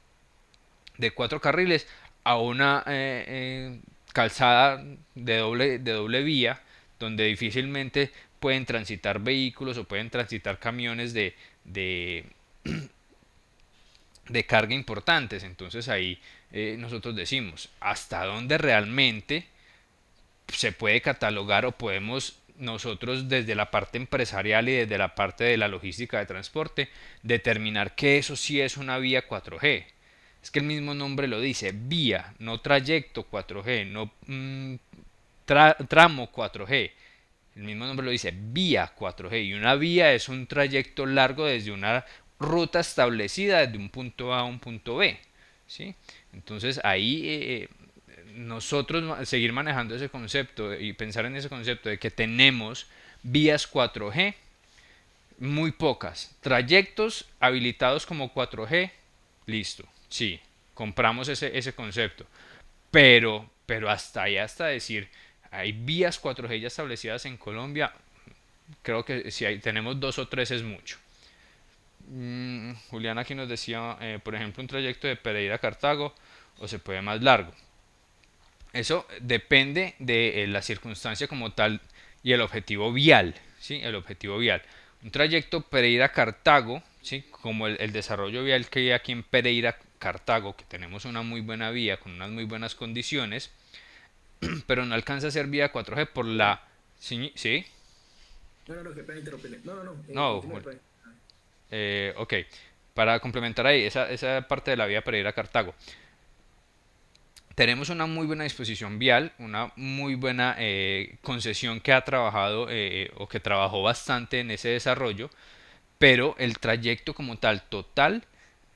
a una calzada de doble vía donde difícilmente pueden transitar vehículos o pueden transitar camiones de carga importantes? Entonces ahí nosotros decimos hasta dónde realmente se puede catalogar o podemos nosotros desde la parte empresarial y desde la parte de la logística de transporte determinar que eso sí es una vía 4G. Es que el mismo nombre lo dice, vía, no trayecto 4G, no tramo 4G. El mismo nombre lo dice, vía 4G. Y una vía es un trayecto largo desde una ruta establecida desde un punto A a un punto B, ¿sí? Entonces ahí nosotros seguir manejando ese concepto y pensar en ese concepto de que tenemos vías 4G, muy pocas, trayectos habilitados como 4G, listo, sí, compramos ese concepto, pero hasta allá, hasta decir, hay vías 4G ya establecidas en Colombia, creo que si tenemos 2 o 3 es mucho. Julián aquí nos decía, por ejemplo, un trayecto de Pereira a Cartago, o se puede más largo. Eso depende de la circunstancia como tal y el objetivo vial, ¿sí? El objetivo vial. Un trayecto Pereira-Cartago, ¿sí? Como el desarrollo vial que hay aquí en Pereira-Cartago, que tenemos una muy buena vía con unas muy buenas condiciones, pero no alcanza a ser vía 4G por la... ¿Sí? No, qué pena interrumpirle. No. No, Continúe, pues. ok. Para complementar ahí esa parte de la vía para ir a Cartago. Tenemos una muy buena disposición vial, una muy buena concesión que ha trabajado o que trabajó bastante en ese desarrollo, pero el trayecto como tal, total,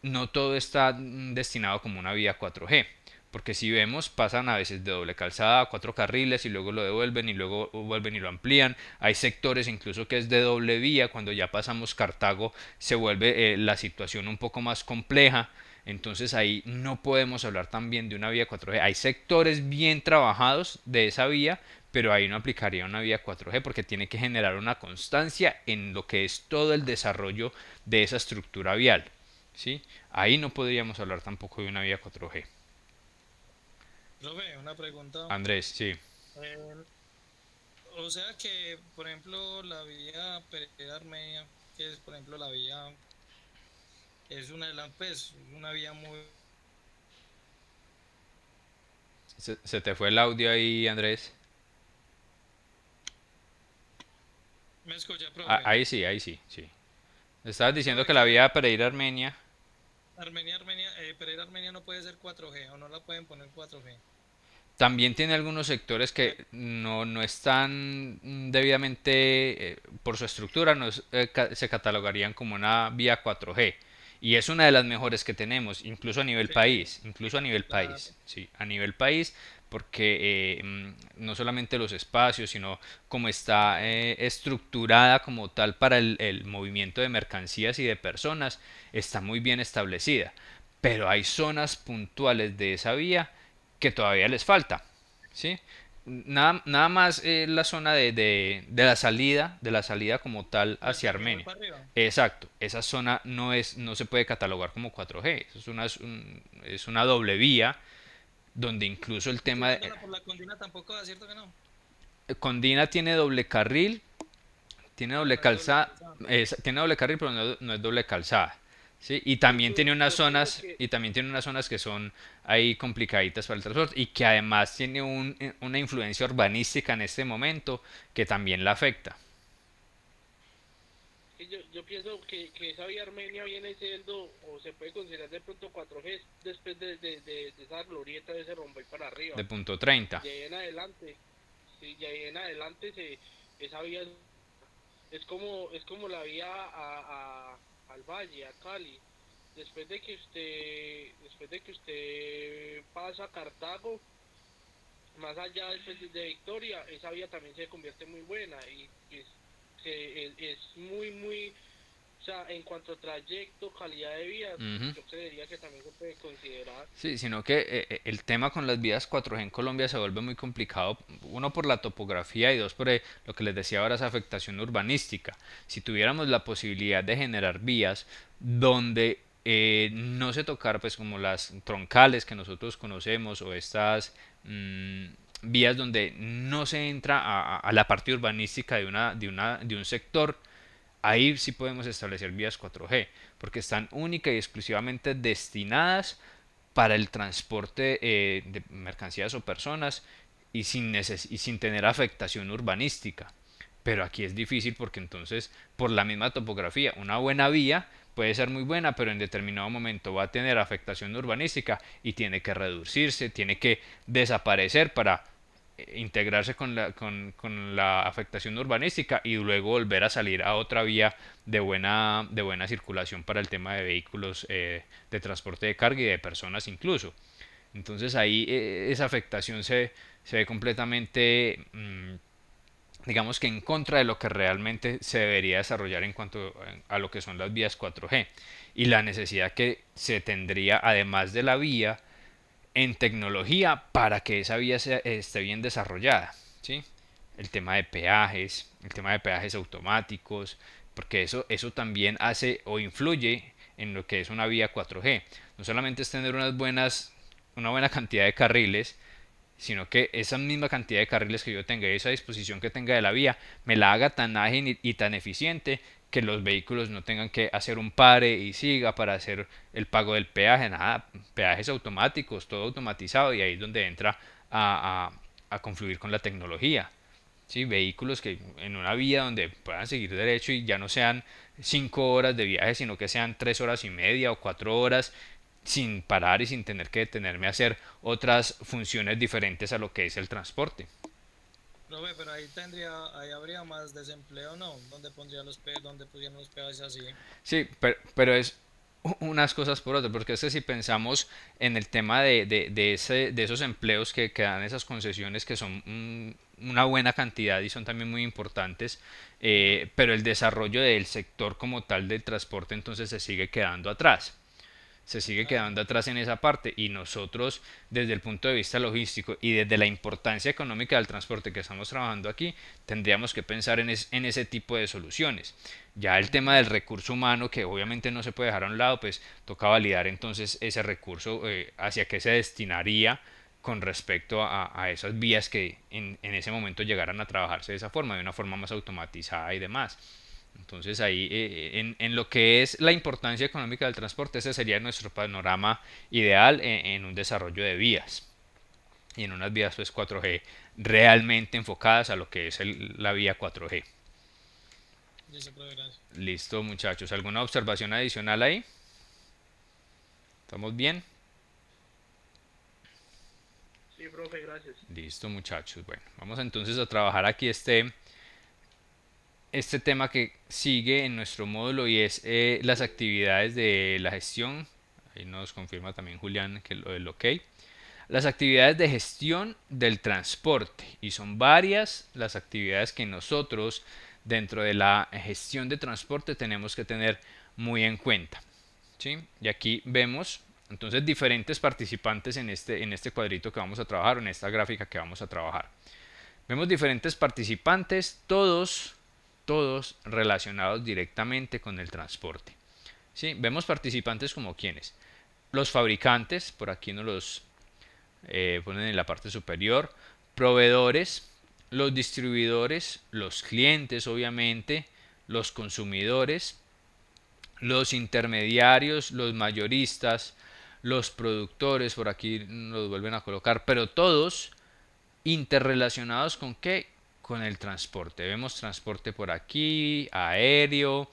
no todo está destinado como una vía 4G. Porque si vemos, pasan a veces de doble calzada a cuatro carriles y luego lo devuelven y luego vuelven y lo amplían. Hay sectores incluso que es de doble vía. Cuando ya pasamos Cartago se vuelve la situación un poco más compleja. Entonces ahí no podemos hablar también de una vía 4G. Hay sectores bien trabajados de esa vía, pero ahí no aplicaría una vía 4G porque tiene que generar una constancia en lo que es todo el desarrollo de esa estructura vial. ¿Sí? Ahí no podríamos hablar tampoco de una vía 4G. Profe, una pregunta. Andrés, sí. Eh, o sea que, por ejemplo, la vía Pereira Armenia, que es, por ejemplo, la vía, es una de las, pues, una vía muy... Se te fue el audio ahí, Andrés. ¿Me escucha, profe? Ahí sí, sí. Estabas diciendo Profe, que la que vía para ir a Armenia Pereira Armenia no puede ser 4G o no la pueden poner 4G. también tiene algunos sectores que no están debidamente, por su estructura, no se catalogarían como una vía 4G. Y es una de las mejores que tenemos, Sí, incluso a nivel claro. país, sí, a nivel país, porque no solamente los espacios, sino como está estructurada como tal para el movimiento de mercancías y de personas, está muy bien establecida. Pero hay zonas puntuales de esa vía que todavía les falta, ¿sí? Nada más la zona de la salida como tal hacia Desde Ribol Armenia. para arriba. Exacto, esa zona no se puede catalogar como 4G, es una doble vía donde incluso el Y tema de, tirándola por la condina tampoco da, ¿cierto que no? Condina tiene doble carril, tiene Ah, doble no es doble calzada, calzada. tiene doble carril, pero no es doble calzada. ¿Sí? Y también tiene unas zonas que son ahí complicaditas para el transporte y que además tiene una influencia urbanística en este momento que también la afecta. Y yo pienso que esa vía Armenia viene siendo, o se puede considerar de pronto 4G después de esa glorieta de ese rombo y para arriba. De punto 30. Y ahí en adelante, sí, y ahí en adelante esa vía es como la vía al valle, a Cali. Después de que usted pasa a Cartago, más allá de Victoria, esa vía también se convierte muy buena y es muy, o sea, en cuanto a trayecto, calidad de vida, Ujú. yo creería que también se puede considerar. Sí, sino que el tema con las vías 4G en Colombia se vuelve muy complicado, uno por la topografía y dos por lo que les decía ahora, esa afectación urbanística. Si tuviéramos la posibilidad de generar vías donde no se tocara pues como las troncales que nosotros conocemos o estas vías donde no se entra a la parte urbanística de un sector, ahí sí podemos establecer vías 4G, porque están única y exclusivamente destinadas para el transporte de mercancías o personas y sin tener afectación urbanística. Pero aquí es difícil porque entonces, por la misma topografía, una buena vía puede ser muy buena, pero en determinado momento va a tener afectación urbanística y tiene que reducirse, tiene que desaparecer para integrarse con la afectación urbanística y luego volver a salir a otra vía de buena circulación para el tema de vehículos de transporte de carga y de personas incluso. Entonces ahí esa afectación se ve completamente, digamos que en contra de lo que realmente se debería desarrollar en cuanto a lo que son las vías 4G y la necesidad que se tendría además de la vía en tecnología para que esa vía esté bien desarrollada, ¿sí? El tema de peajes automáticos, porque eso también hace o influye en lo que es una vía 4G. No solamente es tener una buena cantidad de carriles, sino que esa misma cantidad de carriles que yo tenga y esa disposición que tenga de la vía me la haga tan ágil y tan eficiente que los vehículos no tengan que hacer un pare y siga para hacer el pago del peaje, nada, peajes automáticos, todo automatizado y ahí es donde entra a confluir con la tecnología. ¿sí? Vehículos que en una vía donde puedan seguir derecho y ya no sean 5 horas de viaje, sino que sean 3 horas y media o 4 horas sin parar y sin tener que detenerme a hacer otras funciones diferentes a lo que es el transporte. Profe, pero ahí habría más desempleo, ¿no? ¿Dónde pusieron los peajes así? Sí, pero es unas cosas por otras, porque es que si pensamos en el tema de esos empleos que dan esas concesiones, que son una buena cantidad y son también muy importantes, pero el desarrollo del sector como tal del transporte entonces se sigue quedando atrás, se sigue Claro. quedando atrás en esa parte, y nosotros desde el punto de vista logístico y desde la importancia económica del transporte que estamos trabajando aquí tendríamos que pensar en ese tipo de soluciones. Ya el tema del recurso humano, que obviamente no se puede dejar a un lado, pues toca validar entonces ese recurso, hacia qué se destinaría con respecto a esas vías que en ese momento llegaran a trabajarse de esa forma, de una forma más automatizada y demás. Entonces ahí, en lo que es la importancia económica del transporte, ese sería nuestro panorama ideal en un desarrollo de vías, y en unas vías pues 4G realmente enfocadas a lo que es la vía 4G. Dice, profe, gracias. Listo, muchachos, ¿alguna observación adicional ahí? ¿Estamos bien? Sí, profe, gracias. Listo, muchachos. Bueno, vamos entonces a trabajar aquí este tema que sigue en nuestro módulo, y es las actividades de la gestión. Ahí nos confirma también Julián que lo del OK. Las actividades de gestión del transporte, y son varias las actividades que nosotros dentro de la gestión de transporte tenemos que tener muy en cuenta, ¿sí? Y aquí vemos entonces diferentes participantes en este cuadrito que vamos a trabajar, o en esta gráfica que vamos a trabajar. Vemos diferentes participantes, todos relacionados directamente con el transporte, ¿sí? Vemos participantes como quienes: los fabricantes, por aquí nos los ponen en la parte superior; proveedores; los distribuidores; los clientes, obviamente; los consumidores; los intermediarios; los mayoristas; los productores, por aquí nos vuelven a colocar, pero todos interrelacionados con qué, con el transporte. Vemos transporte por aquí, aéreo,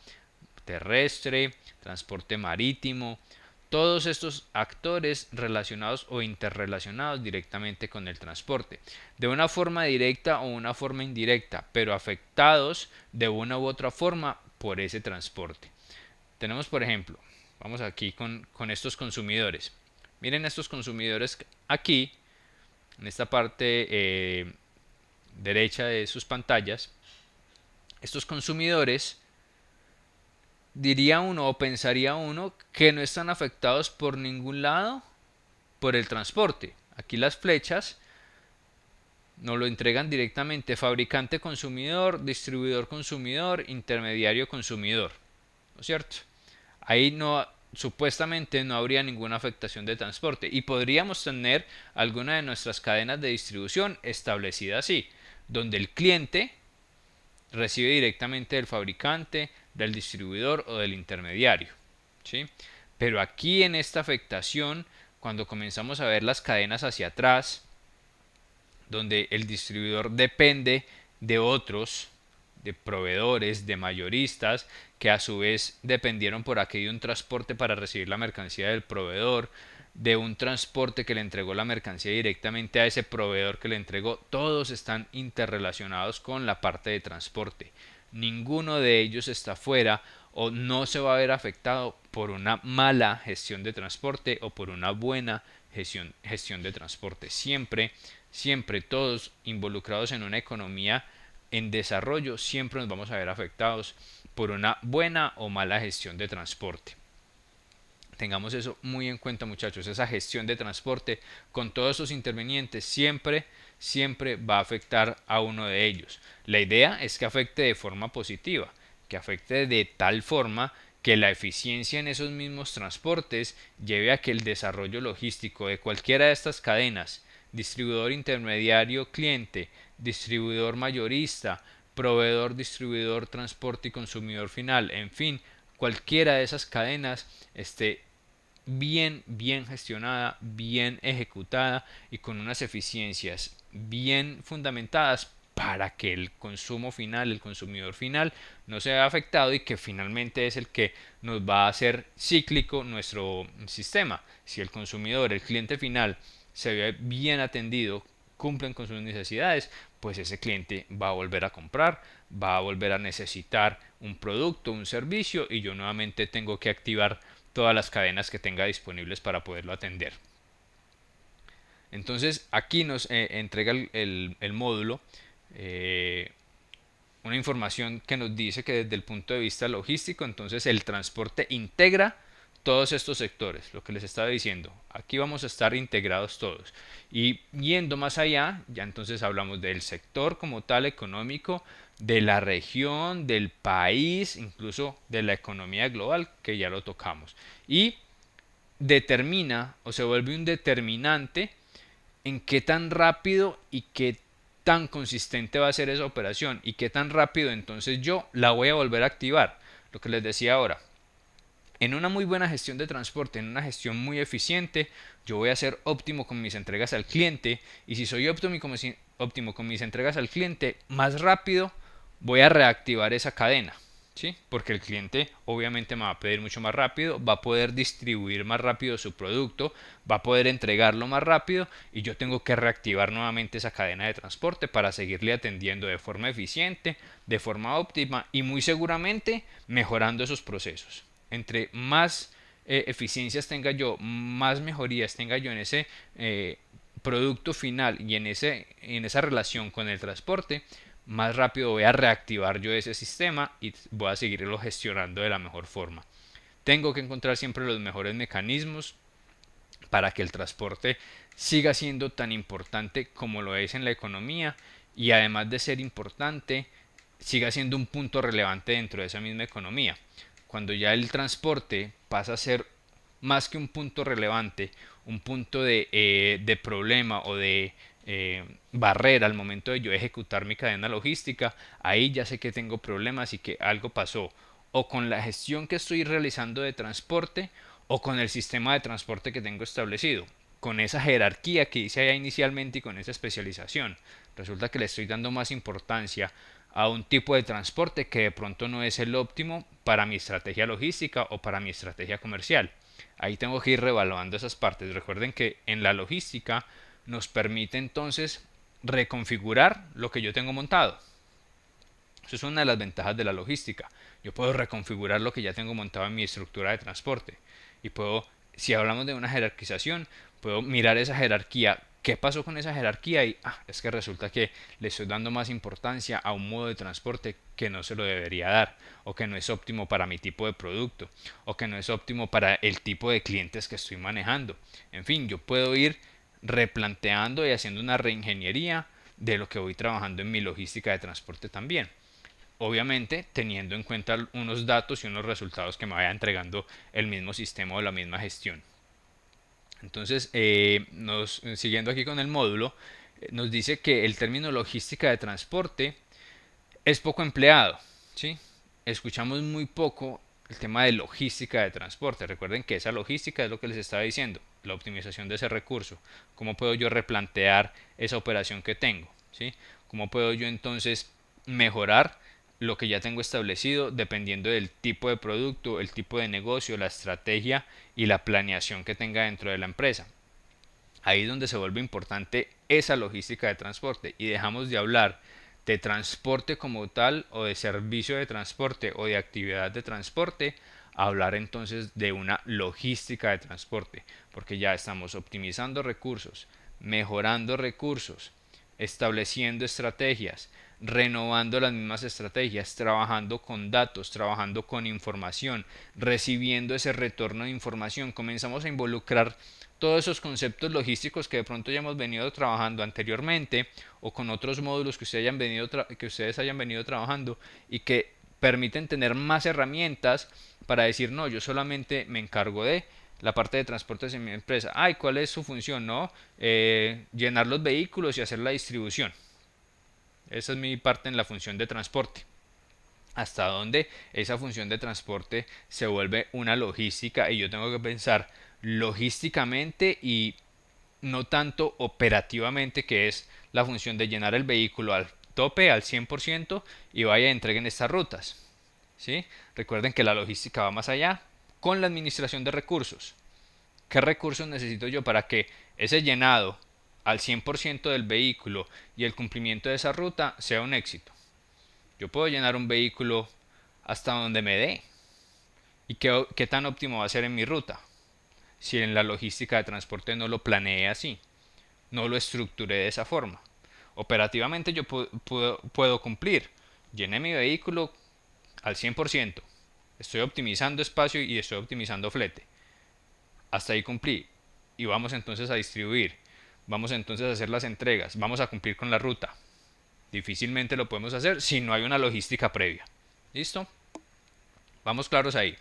terrestre, transporte marítimo, todos estos actores relacionados o interrelacionados directamente con el transporte, de una forma directa o una forma indirecta, pero afectados de una u otra forma por ese transporte. Tenemos, por ejemplo, vamos aquí con estos consumidores. Miren estos consumidores aquí, en esta parte derecha de sus pantallas. Estos consumidores, diría uno o pensaría uno que no están afectados por ningún lado por el transporte. Aquí las flechas nos lo entregan directamente: fabricante consumidor, distribuidor consumidor, intermediario consumidor, ¿no es cierto? Ahí no, supuestamente no habría ninguna afectación de transporte, y podríamos tener alguna de nuestras cadenas de distribución establecida así, donde el cliente recibe directamente del fabricante, del distribuidor o del intermediario, ¿sí? Pero aquí en esta afectación, cuando comenzamos a ver las cadenas hacia atrás, donde el distribuidor depende de otros, de proveedores, de mayoristas, que a su vez dependieron por aquí de un transporte para recibir la mercancía del proveedor, de un transporte que le entregó la mercancía directamente a ese proveedor que le entregó. Todos están interrelacionados con la parte de transporte. Ninguno de ellos está fuera o no se va a ver afectado por una mala gestión de transporte o por una buena gestión de transporte. Siempre todos involucrados en una economía en desarrollo, siempre nos vamos a ver afectados por una buena o mala gestión de transporte. Tengamos eso muy en cuenta, muchachos. Esa gestión de transporte con todos esos intervinientes siempre va a afectar a uno de ellos. La idea es que afecte de forma positiva, que afecte de tal forma que la eficiencia en esos mismos transportes lleve a que el desarrollo logístico de cualquiera de estas cadenas: distribuidor, intermediario, cliente; distribuidor, mayorista; proveedor, distribuidor, transporte y consumidor final; en fin, cualquiera de esas cadenas esté bien gestionada, bien ejecutada y con unas eficiencias bien fundamentadas para que el consumo final, el consumidor final, no se vea afectado y que finalmente es el que nos va a hacer cíclico nuestro sistema. Si el consumidor, el cliente final, se ve bien atendido, cumplen con sus necesidades, pues ese cliente va a volver a comprar, va a volver a necesitar un producto, un servicio, y yo nuevamente tengo que activar todas las cadenas que tenga disponibles para poderlo atender. Entonces aquí nos entrega el módulo una información que nos dice que desde el punto de vista logístico, entonces el transporte integra todos estos sectores, lo que les estaba diciendo. Aquí vamos a estar integrados todos. Y yendo más allá, ya entonces hablamos del sector como tal económico, de la región, del país, incluso de la economía global, que ya lo tocamos. Y determina o se vuelve un determinante en qué tan rápido y qué tan consistente va a ser esa operación y qué tan rápido entonces yo la voy a volver a activar. Lo que les decía ahora, en una muy buena gestión de transporte, en una gestión muy eficiente, yo voy a ser óptimo con mis entregas al cliente, y si soy óptimo con mis entregas al cliente, más rápido voy a reactivar esa cadena. ¿Sí? Porque el cliente obviamente me va a pedir mucho más rápido, va a poder distribuir más rápido su producto, va a poder entregarlo más rápido, y yo tengo que reactivar nuevamente esa cadena de transporte para seguirle atendiendo de forma eficiente, de forma óptima y muy seguramente mejorando esos procesos. Entre más eficiencias tenga yo, más mejorías tenga yo en ese producto final y en esa relación con el transporte, más rápido voy a reactivar yo ese sistema y voy a seguirlo gestionando de la mejor forma. Tengo que encontrar siempre los mejores mecanismos para que el transporte siga siendo tan importante como lo es en la economía, y además de ser importante, siga siendo un punto relevante dentro de esa misma economía. Cuando ya el transporte pasa a ser más que un punto relevante, un punto de problema o de barrera al momento de yo ejecutar mi cadena logística, ahí ya sé que tengo problemas y que algo pasó o con la gestión que estoy realizando de transporte o con el sistema de transporte que tengo establecido, con esa jerarquía que hice allá inicialmente y con esa especialización. Resulta que le estoy dando más importancia a un tipo de transporte que de pronto no es el óptimo para mi estrategia logística o para mi estrategia comercial. Ahí tengo que ir reevaluando esas partes. Recuerden que en la logística nos permite entonces reconfigurar lo que yo tengo montado. Eso es una de las ventajas de la logística. Yo puedo reconfigurar lo que ya tengo montado en mi estructura de transporte. Y puedo, si hablamos de una jerarquización, puedo mirar esa jerarquía. ¿Qué pasó con esa jerarquía? Y es que resulta que le estoy dando más importancia a un modo de transporte que no se lo debería dar, o que no es óptimo para mi tipo de producto, o que no es óptimo para el tipo de clientes que estoy manejando. En fin, yo puedo ir replanteando y haciendo una reingeniería de lo que voy trabajando en mi logística de transporte también. Obviamente teniendo en cuenta unos datos y unos resultados que me vaya entregando el mismo sistema o la misma gestión. Entonces, siguiendo aquí con el módulo, nos dice que el término logística de transporte es poco empleado, ¿sí? Escuchamos muy poco el tema de logística de transporte. Recuerden que esa logística es lo que les estaba diciendo, la optimización de ese recurso. ¿Cómo puedo yo replantear esa operación que tengo? ¿Sí? ¿Cómo puedo yo entonces mejorar lo que ya tengo establecido dependiendo del tipo de producto, el tipo de negocio, la estrategia y la planeación que tenga dentro de la empresa? Ahí es donde se vuelve importante esa logística de transporte y dejamos de hablar de transporte como tal o de servicio de transporte o de actividad de transporte, a hablar entonces de una logística de transporte, porque ya estamos optimizando recursos, mejorando recursos, estableciendo estrategias, renovando las mismas estrategias, trabajando con datos, trabajando con información, recibiendo ese retorno de información. Comenzamos a involucrar todos esos conceptos logísticos que de pronto ya hemos venido trabajando anteriormente o con otros módulos que ustedes hayan venido trabajando y que permiten tener más herramientas para decir, no, yo solamente me encargo de la parte de transportes en mi empresa. ¿Cuál es su función? No, llenar los vehículos y hacer la distribución. Esa es mi parte en la función de transporte. Hasta donde esa función de transporte se vuelve una logística y yo tengo que pensar logísticamente y no tanto operativamente, que es la función de llenar el vehículo al tope al 100% y vaya y entreguen estas rutas. ¿Sí? Recuerden que la logística va más allá con la administración de recursos. ¿Qué recursos necesito yo para que ese llenado al 100% del vehículo y el cumplimiento de esa ruta sea un éxito? Yo puedo llenar un vehículo hasta donde me dé. ¿Y qué tan óptimo va a ser en mi ruta? Si en la logística de transporte no lo planeé así, no lo estructuré de esa forma. Operativamente yo puedo cumplir. Llené mi vehículo al 100%. Estoy optimizando espacio y estoy optimizando flete. Hasta ahí cumplí. Y vamos entonces a distribuir. Vamos entonces a hacer las entregas. Vamos a cumplir con la ruta. Difícilmente lo podemos hacer si no hay una logística previa. ¿Listo? Vamos claros ahí.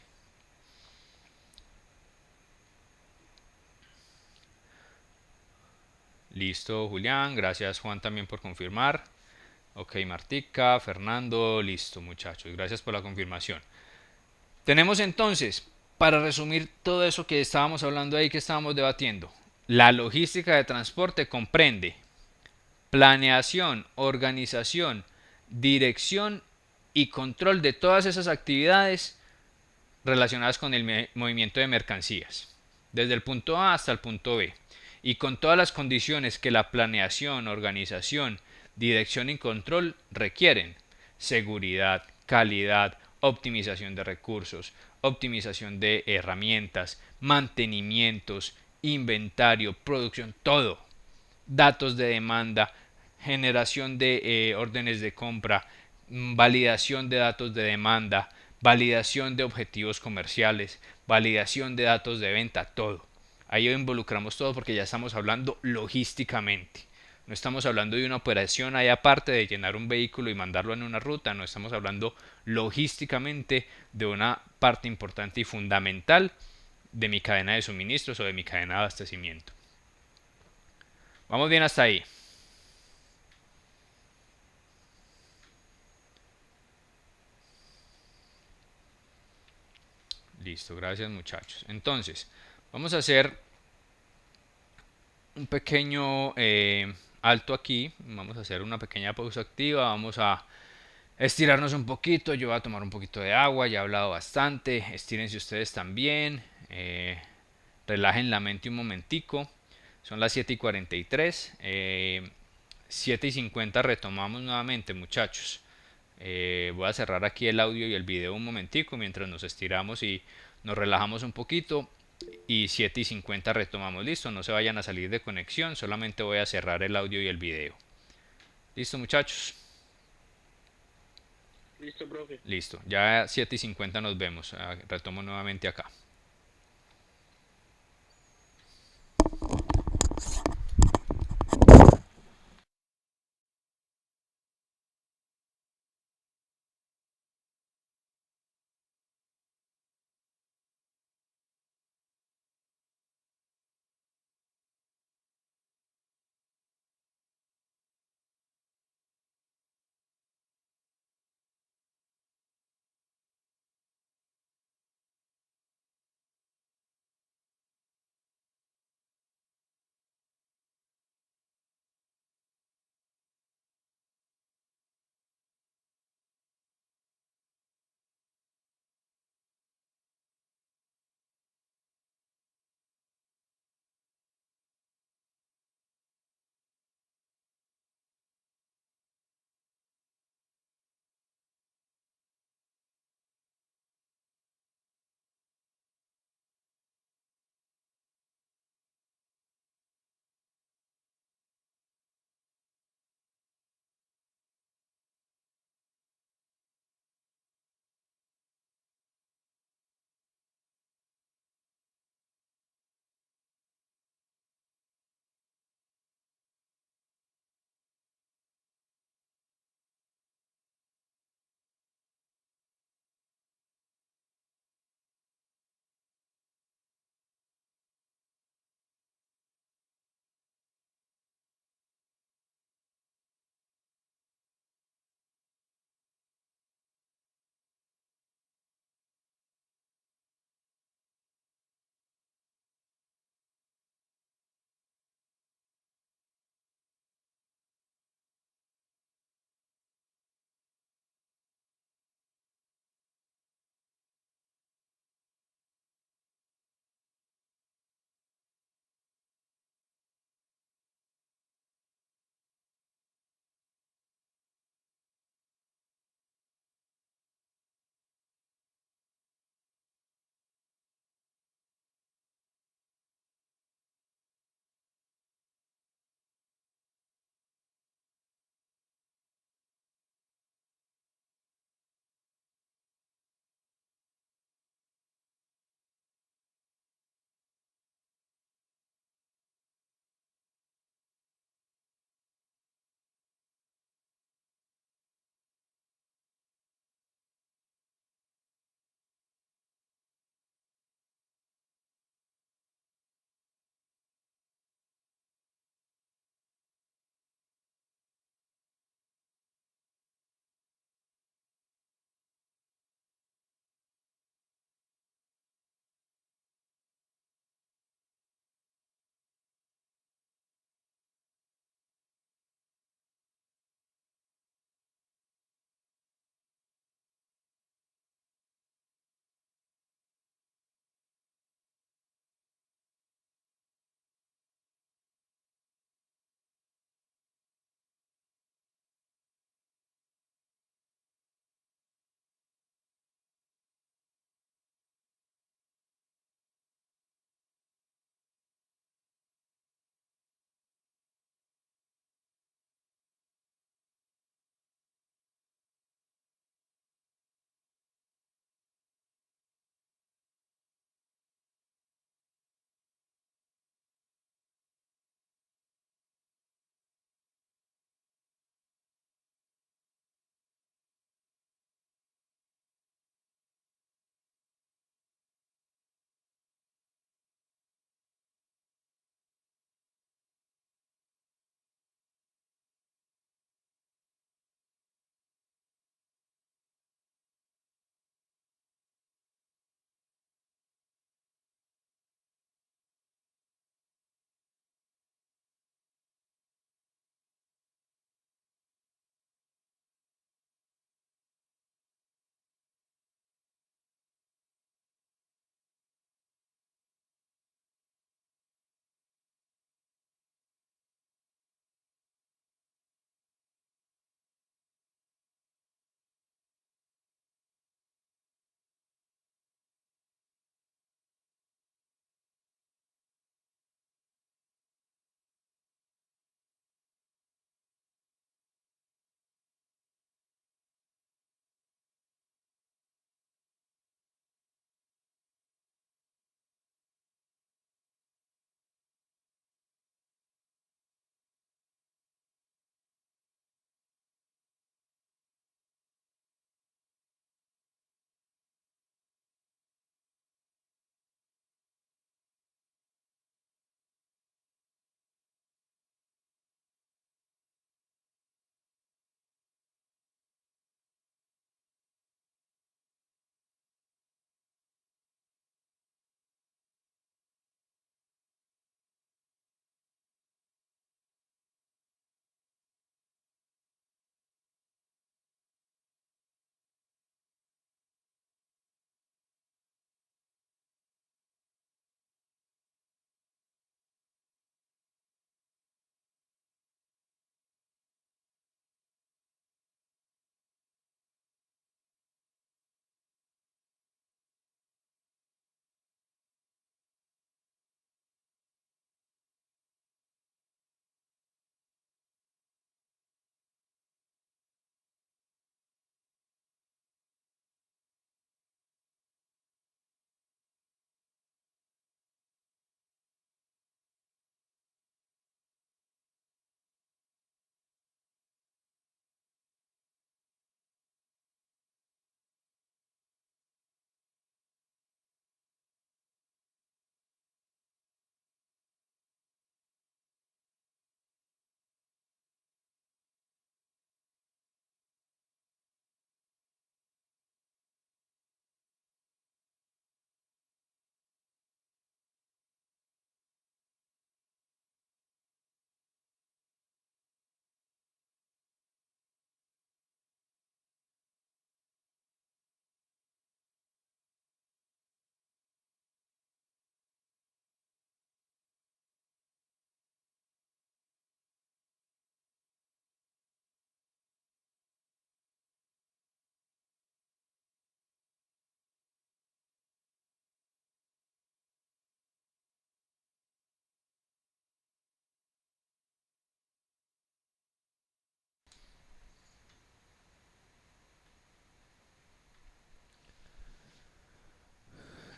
Listo, Julián. Gracias, Juan, también por confirmar. Ok, Martica, Fernando. Listo, muchachos. Gracias por la confirmación. Tenemos entonces, para resumir todo eso que estábamos hablando ahí, que estábamos debatiendo, la logística de transporte comprende planeación, organización, dirección y control de todas esas actividades relacionadas con el movimiento de mercancías, desde el punto A hasta el punto B, y con todas las condiciones que la planeación, organización, dirección y control requieren: seguridad, calidad, optimización de recursos, optimización de herramientas, mantenimientos, inventario, producción, todo. Datos de demanda, generación de órdenes de compra, validación de datos de demanda, validación de objetivos comerciales, validación de datos de venta, todo. Ahí involucramos todo porque ya estamos hablando logísticamente. No estamos hablando de una operación ahí aparte de llenar un vehículo y mandarlo en una ruta, no estamos hablando logísticamente de una parte importante y fundamental de mi cadena de suministros o de mi cadena de abastecimiento. Vamos bien hasta ahí. Listo, gracias muchachos. Entonces, vamos a hacer un pequeño alto aquí. Vamos a hacer una pequeña pausa activa. Vamos a estirarnos un poquito. Yo voy a tomar un poquito de agua. Ya he hablado bastante. Estírense ustedes también. Relajen la mente un momentico. Son las 7:43. 7:50 retomamos nuevamente, muchachos. Voy a cerrar aquí el audio y el video un momentico mientras nos estiramos y nos relajamos un poquito, y 7:50 retomamos. Listo, no se vayan a salir de conexión, solamente voy a cerrar el audio y el video. Listo, muchachos. Listo, profe. Listo, ya 7:50 nos vemos. Retomo nuevamente acá.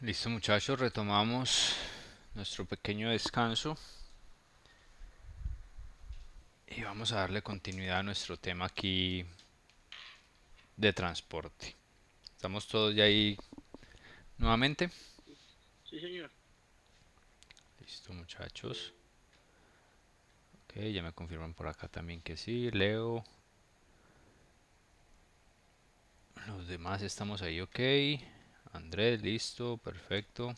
Listo muchachos, retomamos nuestro pequeño descanso y vamos a darle continuidad a nuestro tema aquí de transporte. ¿Estamos todos ya ahí nuevamente? Sí, señor. Listo muchachos. Ok, ya me confirman por acá también que sí. Leo. Los demás estamos ahí, ok. Andrés, listo, perfecto.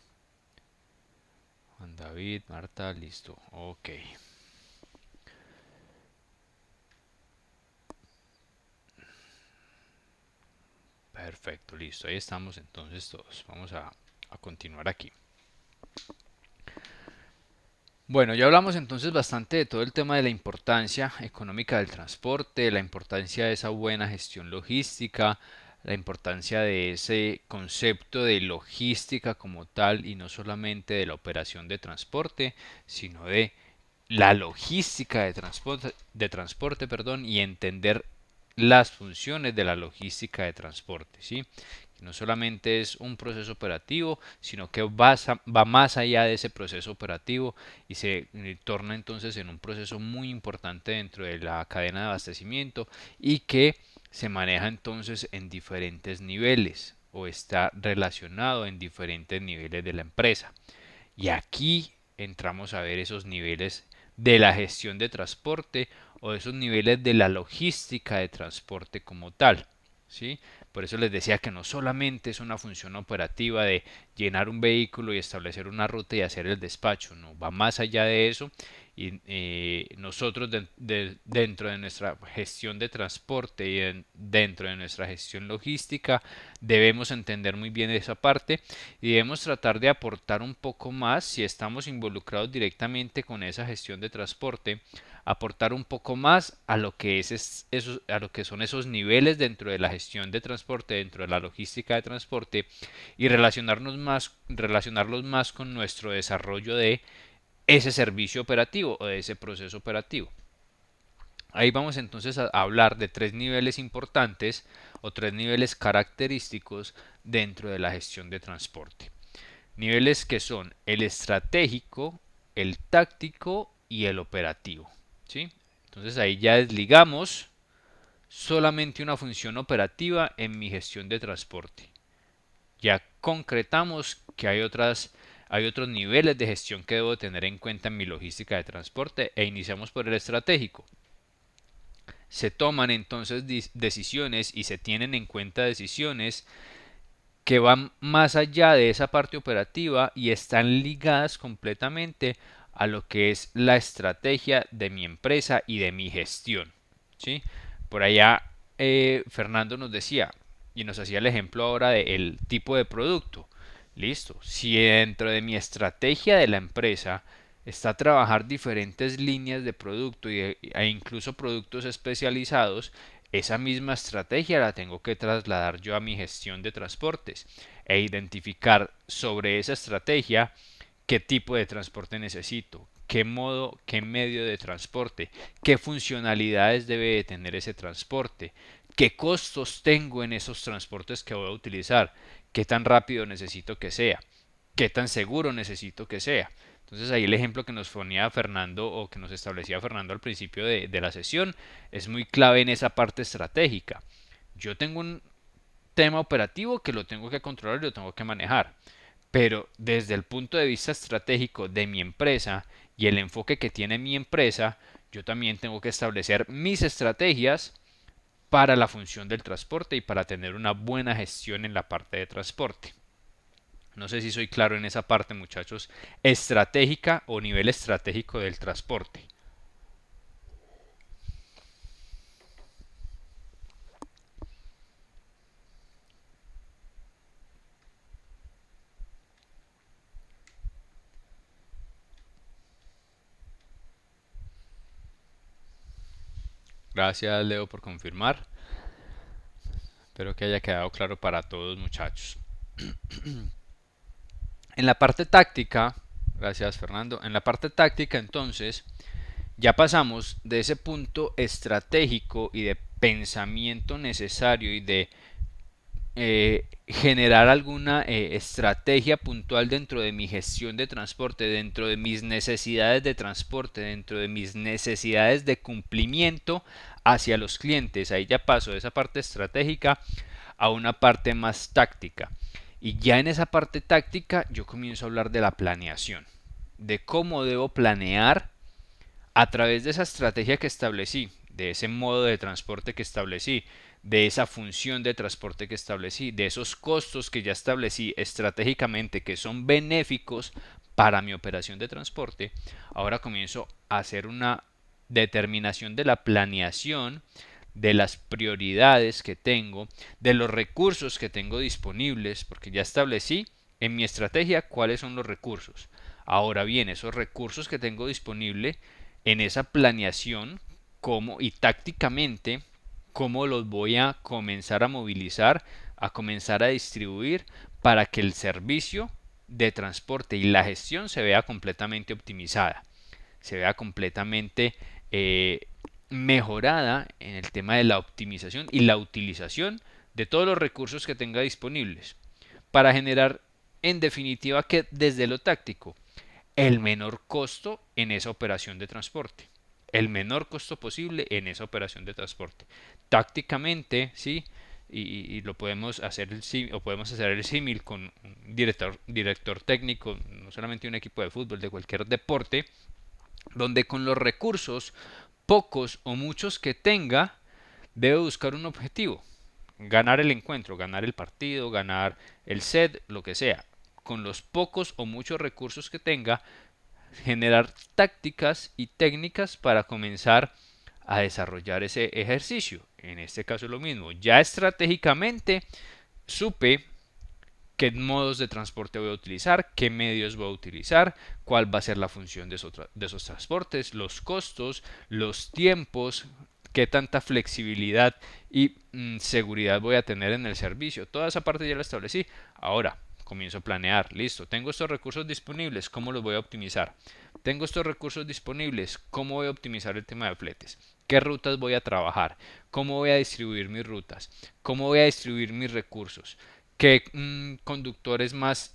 Juan David, Marta, listo, ok. Perfecto, listo, ahí estamos entonces todos. Vamos a continuar aquí. Bueno, ya hablamos entonces bastante de todo el tema de la importancia económica del transporte, la importancia de esa buena gestión logística, la importancia de ese concepto de logística como tal y no solamente de la operación de transporte, sino de la logística de transporte, perdón, y entender las funciones de la logística de transporte, ¿sí? Que no solamente es un proceso operativo, sino que va más allá de ese proceso operativo y se torna entonces en un proceso muy importante dentro de la cadena de abastecimiento y que se maneja entonces en diferentes niveles o está relacionado en diferentes niveles de la empresa. Y aquí entramos a ver esos niveles de la gestión de transporte o esos niveles de la logística de transporte como tal, ¿sí? Por eso les decía que no solamente es una función operativa de llenar un vehículo y establecer una ruta y hacer el despacho, no, va más allá de eso y nosotros dentro de nuestra gestión de transporte y dentro de nuestra gestión logística debemos entender muy bien esa parte y debemos tratar de aportar un poco más si estamos involucrados directamente con esa gestión de transporte, aportar un poco más a lo que a lo que son esos niveles dentro de la gestión de transporte, dentro de la logística de transporte y relacionarlos más con nuestro desarrollo de ese servicio operativo o de ese proceso operativo. Ahí vamos entonces a hablar de tres niveles importantes o tres niveles característicos dentro de la gestión de transporte. Niveles que son el estratégico, el táctico y el operativo, ¿sí? Entonces ahí ya desligamos solamente una función operativa en mi gestión de transporte. Ya concretamos que hay otros niveles de gestión que debo tener en cuenta en mi logística de transporte e iniciamos por el estratégico. Se toman entonces decisiones y se tienen en cuenta decisiones que van más allá de esa parte operativa y están ligadas completamente a lo que es la estrategia de mi empresa y de mi gestión, ¿sí? Por allá Fernando nos decía y nos hacía el ejemplo ahora del tipo de producto. Listo, si dentro de mi estrategia de la empresa está trabajar diferentes líneas de producto e incluso productos especializados, esa misma estrategia la tengo que trasladar yo a mi gestión de transportes e identificar sobre esa estrategia qué tipo de transporte necesito, qué modo, qué medio de transporte, qué funcionalidades debe de tener ese transporte, qué costos tengo en esos transportes que voy a utilizar, qué tan rápido necesito que sea, qué tan seguro necesito que sea. Entonces ahí el ejemplo que nos ponía Fernando o que nos establecía Fernando al principio de la sesión es muy clave en esa parte estratégica. Yo tengo un tema operativo que lo tengo que controlar y lo tengo que manejar, pero desde el punto de vista estratégico de mi empresa y el enfoque que tiene mi empresa, yo también tengo que establecer mis estrategias para la función del transporte y para tener una buena gestión en la parte de transporte. No sé si soy claro en esa parte, muchachos, estratégica o nivel estratégico del transporte. Gracias, Leo, por confirmar. Espero que haya quedado claro para todos, muchachos. En la parte táctica, gracias Fernando, en la parte táctica entonces ya pasamos de ese punto estratégico y de pensamiento necesario y de generar alguna estrategia puntual dentro de mi gestión de transporte, dentro de mis necesidades de transporte, dentro de mis necesidades de cumplimiento hacia los clientes. Ahí ya paso de esa parte estratégica a una parte más táctica. Y ya en esa parte táctica yo comienzo a hablar de la planeación, de cómo debo planear a través de esa estrategia que establecí, de ese modo de transporte que establecí, de esa función de transporte que establecí, de esos costos que ya establecí estratégicamente que son benéficos para mi operación de transporte. Ahora comienzo a hacer una determinación de la planeación, de las prioridades que tengo, de los recursos que tengo disponibles, porque ya establecí en mi estrategia cuáles son los recursos. Ahora bien, esos recursos que tengo disponible en esa planeación, cómo y tácticamente, cómo los voy a comenzar a movilizar, a comenzar a distribuir para que el servicio de transporte y la gestión se vea completamente optimizada, se vea completamente mejorada en el tema de la optimización y la utilización de todos los recursos que tenga disponibles para generar en definitiva que desde lo táctico el menor costo en esa operación de transporte, el menor costo posible en esa operación de transporte. Tácticamente, sí, y lo podemos hacer el símil con un director técnico, no solamente un equipo de fútbol, de cualquier deporte, donde con los recursos pocos o muchos que tenga debe buscar un objetivo, ganar el encuentro, ganar el partido, ganar el set, lo que sea. Con los pocos o muchos recursos que tenga, generar tácticas y técnicas para comenzar a desarrollar ese ejercicio. En este caso es lo mismo. Ya estratégicamente supe qué modos de transporte voy a utilizar, qué medios voy a utilizar, cuál va a ser la función de esos transportes, los costos, los tiempos, qué tanta flexibilidad y seguridad voy a tener en el servicio. Toda esa parte ya la establecí. Ahora comienzo a planear. Listo, tengo estos recursos disponibles, ¿cómo los voy a optimizar? Tengo estos recursos disponibles, ¿cómo voy a optimizar el tema de fletes? ¿Qué rutas voy a trabajar? ¿Cómo voy a distribuir mis rutas? ¿Cómo voy a distribuir mis recursos? ¿Qué conductor es más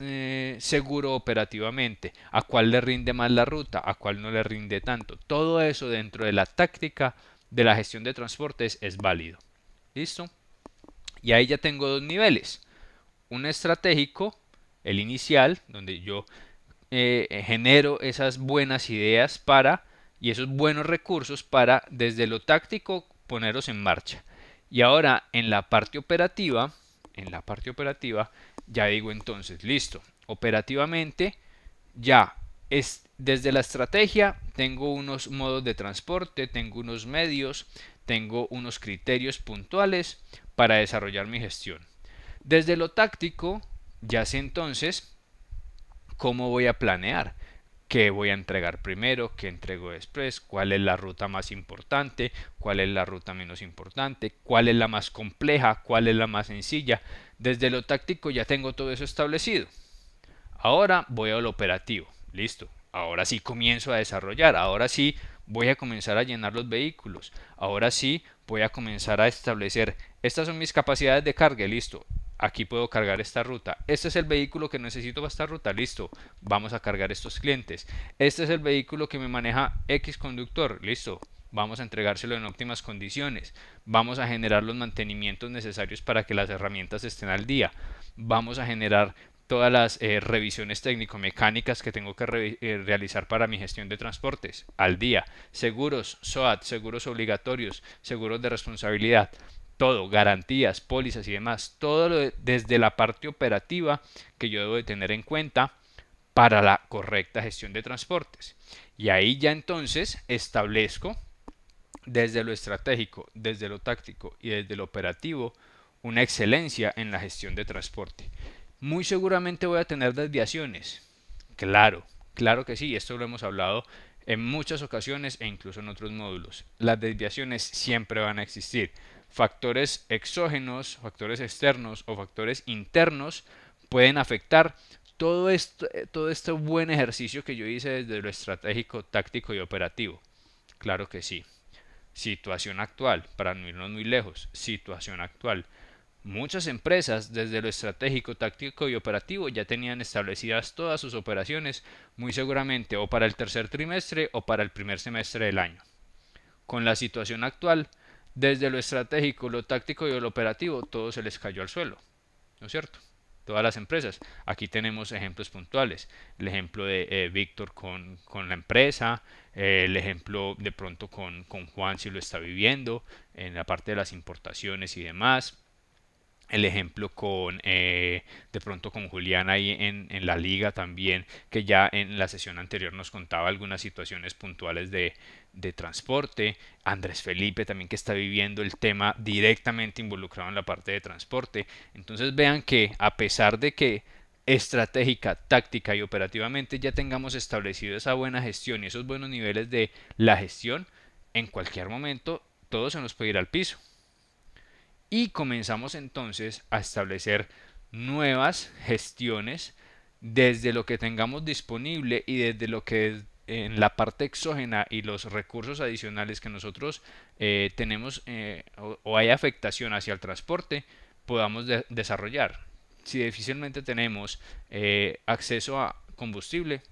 seguro operativamente? ¿A cuál le rinde más la ruta? ¿A cuál no le rinde tanto? Todo eso dentro de la táctica de la gestión de transportes es válido. ¿Listo? Y ahí ya tengo dos niveles. Un estratégico, el inicial, donde yo genero esas buenas ideas y esos buenos recursos para desde lo táctico ponerlos en marcha. Y ahora en la parte operativa, ya digo entonces, listo, operativamente ya es desde la estrategia, tengo unos modos de transporte, tengo unos medios, tengo unos criterios puntuales para desarrollar mi gestión. Desde lo táctico, ya sé entonces cómo voy a planear, qué voy a entregar primero, qué entrego después, cuál es la ruta más importante, cuál es la ruta menos importante, cuál es la más compleja, cuál es la más sencilla. Desde lo táctico ya tengo todo eso establecido. Ahora voy a lo operativo. Listo. Ahora sí comienzo a desarrollar. Ahora sí voy a comenzar a llenar los vehículos. Ahora sí voy a comenzar a establecer. Estas son mis capacidades de carga. Listo. Aquí puedo cargar esta ruta. Este es el vehículo que necesito para esta ruta. Listo. Vamos a cargar estos clientes. Este es el vehículo que me maneja X conductor. Listo. Vamos a entregárselo en óptimas condiciones. Vamos a generar los mantenimientos necesarios para que las herramientas estén al día. Vamos a generar todas las revisiones técnico-mecánicas que tengo que realizar para mi gestión de transportes al día. Seguros, SOAT, seguros obligatorios, seguros de responsabilidad. Todo, garantías, pólizas y demás. Todo desde la parte operativa que yo debo de tener en cuenta para la correcta gestión de transportes. Y ahí ya entonces establezco desde lo estratégico, desde lo táctico y desde lo operativo una excelencia en la gestión de transporte. Muy seguramente voy a tener desviaciones. Claro, claro que sí, esto lo hemos hablado en muchas ocasiones e incluso en otros módulos. Las desviaciones siempre van a existir. Factores exógenos, factores externos o factores internos pueden afectar todo este buen ejercicio que yo hice desde lo estratégico, táctico y operativo. Claro que sí. Situación actual, para no irnos muy lejos, situación actual. Muchas empresas, desde lo estratégico, táctico y operativo, ya tenían establecidas todas sus operaciones, muy seguramente o para el tercer trimestre o para el primer semestre del año. Con la situación actual, desde lo estratégico, lo táctico y lo operativo, todo se les cayó al suelo, ¿no es cierto? Todas las empresas. Aquí tenemos ejemplos puntuales. El ejemplo de Víctor con la empresa, el ejemplo de pronto con Juan si lo está viviendo, en la parte de las importaciones y demás. El ejemplo de pronto con Julián ahí en la liga también, que ya en la sesión anterior nos contaba algunas situaciones puntuales de transporte. Andrés Felipe también, que está viviendo el tema directamente involucrado en la parte de transporte. Entonces vean que a pesar de que estratégica, táctica y operativamente ya tengamos establecido esa buena gestión y esos buenos niveles de la gestión, en cualquier momento todo se nos puede ir al piso. Y comenzamos entonces a establecer nuevas gestiones desde lo que tengamos disponible y desde lo que en la parte exógena y los recursos adicionales que nosotros tenemos o hay afectación hacia el transporte, podamos desarrollar. Si difícilmente tenemos acceso a combustible,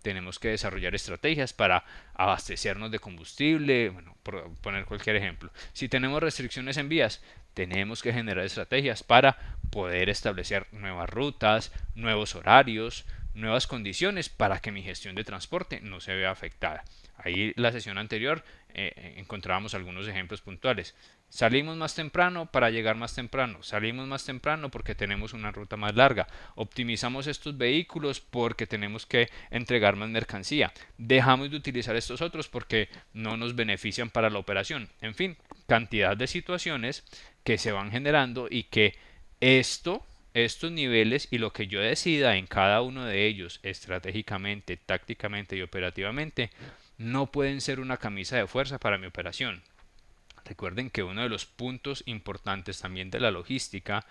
tenemos que desarrollar estrategias para abastecernos de combustible, bueno, por poner cualquier ejemplo. Si tenemos restricciones en vías, tenemos que generar estrategias para poder establecer nuevas rutas, nuevos horarios, nuevas condiciones para que mi gestión de transporte no se vea afectada. Ahí la sesión anterior encontrábamos algunos ejemplos puntuales. Salimos más temprano para llegar más temprano. Salimos más temprano porque tenemos una ruta más larga. Optimizamos estos vehículos porque tenemos que entregar más mercancía. Dejamos de utilizar estos otros porque no nos benefician para la operación. En fin, cantidad de situaciones que se van generando y que estos niveles y lo que yo decida en cada uno de ellos estratégicamente, tácticamente y operativamente no pueden ser una camisa de fuerza para mi operación. Recuerden que uno de los puntos importantes también de la logística,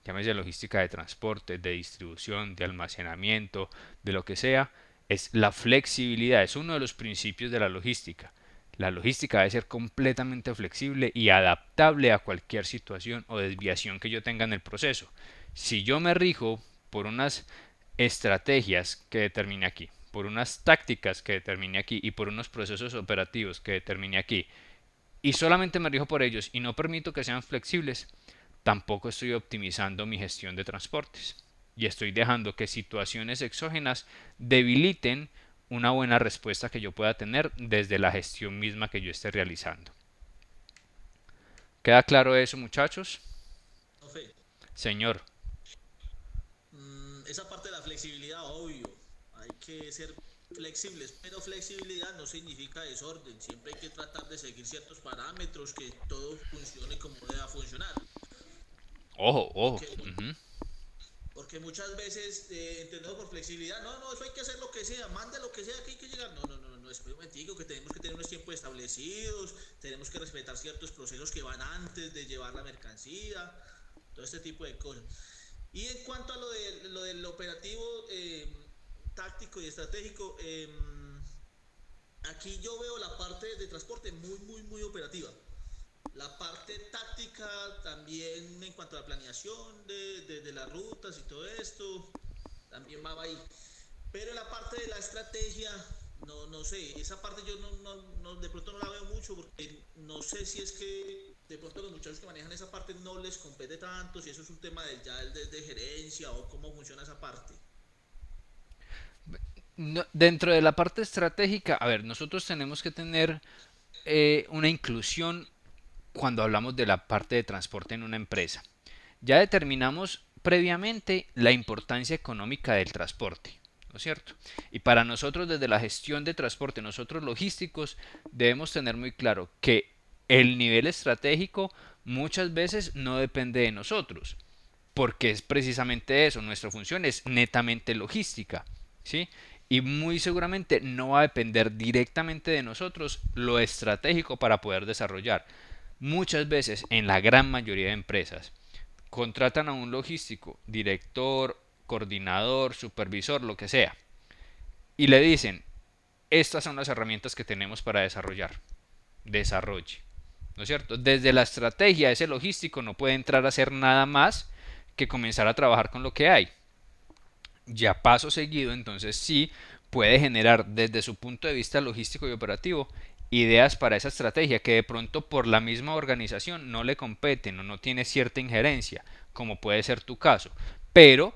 llámese logística de transporte, de distribución, de almacenamiento, de lo que sea, es la flexibilidad. Es uno de los principios de la logística. La logística debe ser completamente flexible y adaptable a cualquier situación o desviación que yo tenga en el proceso. Si yo me rijo por unas estrategias que determine aquí, por unas tácticas que determine aquí y por unos procesos operativos que determine aquí, y solamente me rijo por ellos y no permito que sean flexibles, tampoco estoy optimizando mi gestión de transportes y estoy dejando que situaciones exógenas debiliten una buena respuesta que yo pueda tener desde la gestión misma que yo esté realizando. ¿Queda claro eso, muchachos? Profe, Señor. esa parte de la flexibilidad, obvio, hay que ser flexibles, pero flexibilidad no significa desorden. Siempre hay que tratar de seguir ciertos parámetros, que todo funcione como deba funcionar. Ojo. Porque muchas veces entendemos por flexibilidad, no, eso hay que hacer lo que sea, mande lo que sea, que hay que llegar. No, espera un momentico, que tenemos que tener unos tiempos establecidos, tenemos que respetar ciertos procesos que van antes de llevar la mercancía, todo este tipo de cosas. Y en cuanto a lo del operativo táctico y estratégico, aquí yo veo la parte de transporte muy operativa. La parte táctica también en cuanto a la planeación de las rutas y todo esto, también va ahí. Pero la parte de la estrategia, no sé, esa parte yo de pronto no la veo mucho, porque no sé si es que de pronto los muchachos que manejan esa parte no les compete tanto, si eso es un tema de gerencia o cómo funciona esa parte. No, dentro de la parte estratégica, a ver, nosotros tenemos que tener una inclusión cuando hablamos de la parte de transporte en una empresa. Ya determinamos previamente la importancia económica del transporte, ¿no es cierto? Y para nosotros desde la gestión de transporte, nosotros logísticos, debemos tener muy claro que el nivel estratégico muchas veces no depende de nosotros, porque es precisamente eso, nuestra función es netamente logística, ¿sí? Y muy seguramente no va a depender directamente de nosotros lo estratégico para poder desarrollar. Muchas veces, en la gran mayoría de empresas, contratan a un logístico, director, coordinador, supervisor, lo que sea, y le dicen, estas son las herramientas que tenemos para desarrollar. Desarrolle. ¿no es cierto? Desde la estrategia, ese logístico no puede entrar a hacer nada más que comenzar a trabajar con lo que hay. Ya paso seguido, entonces sí puede generar desde su punto de vista logístico y operativo ideas para esa estrategia que de pronto por la misma organización no le competen o no tiene cierta injerencia, como puede ser tu caso, pero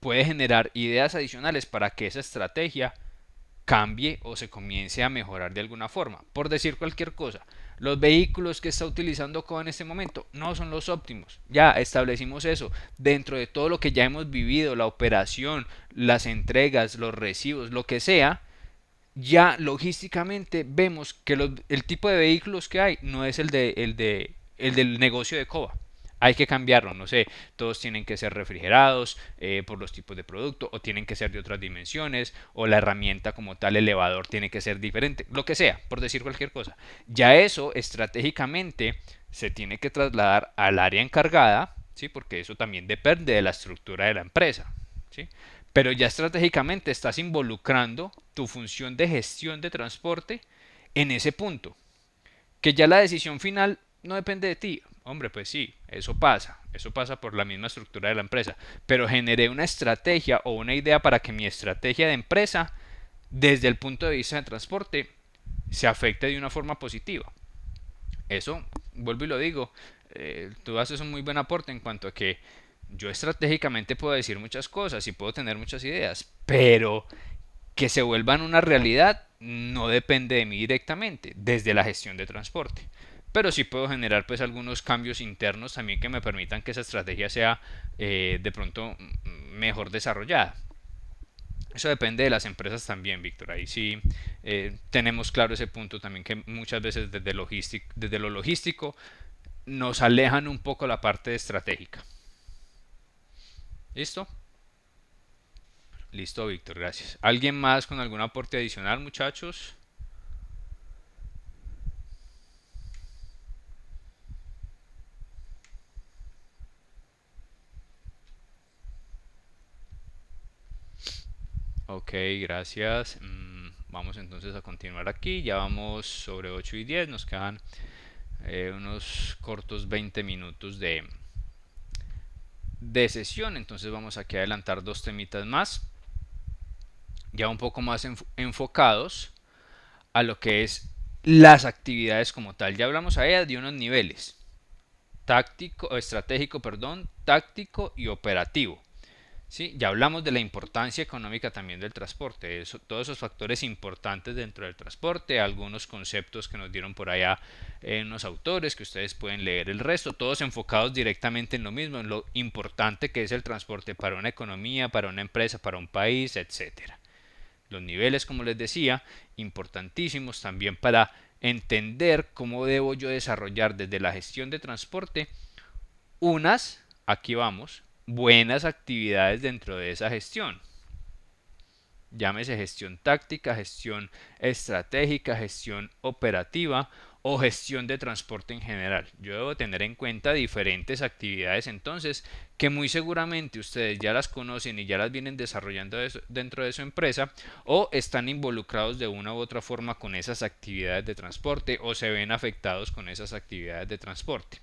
puede generar ideas adicionales para que esa estrategia cambie o se comience a mejorar de alguna forma. Por decir cualquier cosa, los vehículos que está utilizando Coa en este momento no son los óptimos. Ya establecimos eso. Dentro de todo lo que ya hemos vivido, la operación, las entregas, los recibos, lo que sea, ya logísticamente vemos que el tipo de vehículos que hay no es el del negocio de Coa. Hay que cambiarlo, no sé, todos tienen que ser refrigerados por los tipos de producto o tienen que ser de otras dimensiones o la herramienta como tal elevador tiene que ser diferente, lo que sea, por decir cualquier cosa. Ya eso estratégicamente se tiene que trasladar al área encargada, ¿sí? Porque eso también depende de la estructura de la empresa, ¿sí? Pero ya estratégicamente estás involucrando tu función de gestión de transporte en ese punto, que ya la decisión final no depende de ti. Hombre, pues sí, eso pasa por la misma estructura de la empresa, pero generé una estrategia o una idea para que mi estrategia de empresa, desde el punto de vista de transporte, se afecte de una forma positiva. Eso, vuelvo y lo digo, tú haces un muy buen aporte en cuanto a que yo estratégicamente puedo decir muchas cosas y puedo tener muchas ideas, pero que se vuelvan una realidad no depende de mí directamente, desde la gestión de transporte. Pero sí puedo generar pues algunos cambios internos también que me permitan que esa estrategia sea de pronto mejor desarrollada. Eso depende de las empresas también, Víctor. Ahí sí tenemos claro ese punto también que muchas veces desde lo logístico nos alejan un poco la parte estratégica. ¿Listo? Listo, Víctor, gracias. ¿Alguien más con algún aporte adicional, muchachos? Ok, gracias. Vamos entonces a continuar aquí. Ya vamos sobre 8 y 10. Nos quedan unos cortos 20 minutos de sesión. Entonces vamos aquí a adelantar dos temitas más. Ya un poco más enfocados a lo que es las actividades como tal. Ya hablamos a ella de unos niveles. Estratégico, perdón, táctico y operativo. ¿Sí? Ya hablamos de la importancia económica también del transporte, todos esos factores importantes dentro del transporte, algunos conceptos que nos dieron por allá unos autores que ustedes pueden leer el resto, todos enfocados directamente en lo mismo, en lo importante que es el transporte para una economía, para una empresa, para un país, etcétera. Los niveles, como les decía, importantísimos también para entender cómo debo yo desarrollar desde la gestión de transporte aquí vamos, buenas actividades dentro de esa gestión. Llámese gestión táctica, gestión estratégica, gestión operativa o gestión de transporte en general. Yo debo tener en cuenta diferentes actividades entonces que muy seguramente ustedes ya las conocen y ya las vienen desarrollando dentro de su empresa o están involucrados de una u otra forma con esas actividades de transporte o se ven afectados con esas actividades de transporte.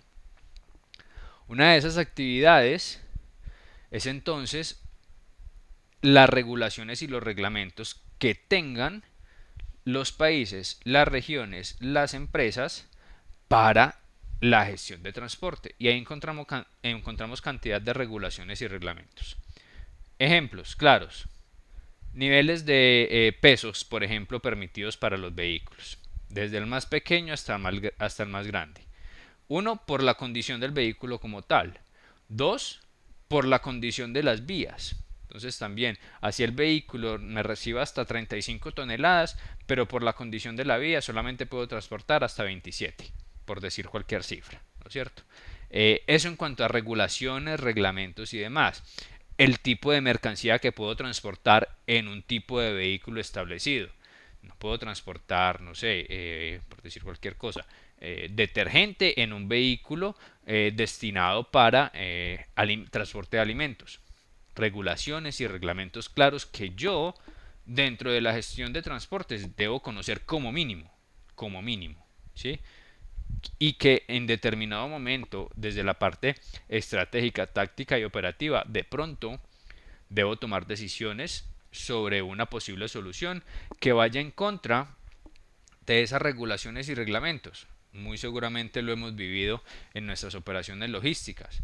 Una de esas actividades es entonces las regulaciones y los reglamentos que tengan los países, las regiones, las empresas para la gestión de transporte. Y ahí encontramos cantidad de regulaciones y reglamentos. Ejemplos claros. Niveles de pesos, por ejemplo, permitidos para los vehículos. Desde el más pequeño hasta el más grande. 1, por la condición del vehículo como tal. 2, por la condición de las vías. Entonces también, así el vehículo me reciba hasta 35 toneladas, pero por la condición de la vía solamente puedo transportar hasta 27, por decir cualquier cifra, ¿no es cierto? Eso en cuanto a regulaciones, reglamentos y demás. El tipo de mercancía que puedo transportar en un tipo de vehículo establecido. No puedo transportar, no sé, por decir cualquier cosa, detergente en un vehículo destinado para transporte de alimentos. Regulaciones y reglamentos claros que yo dentro de la gestión de transportes debo conocer como mínimo, ¿sí? y que en determinado momento, desde la parte estratégica, táctica y operativa, de pronto debo tomar decisiones sobre una posible solución que vaya en contra de esas regulaciones y reglamentos. Muy seguramente lo hemos vivido en nuestras operaciones logísticas.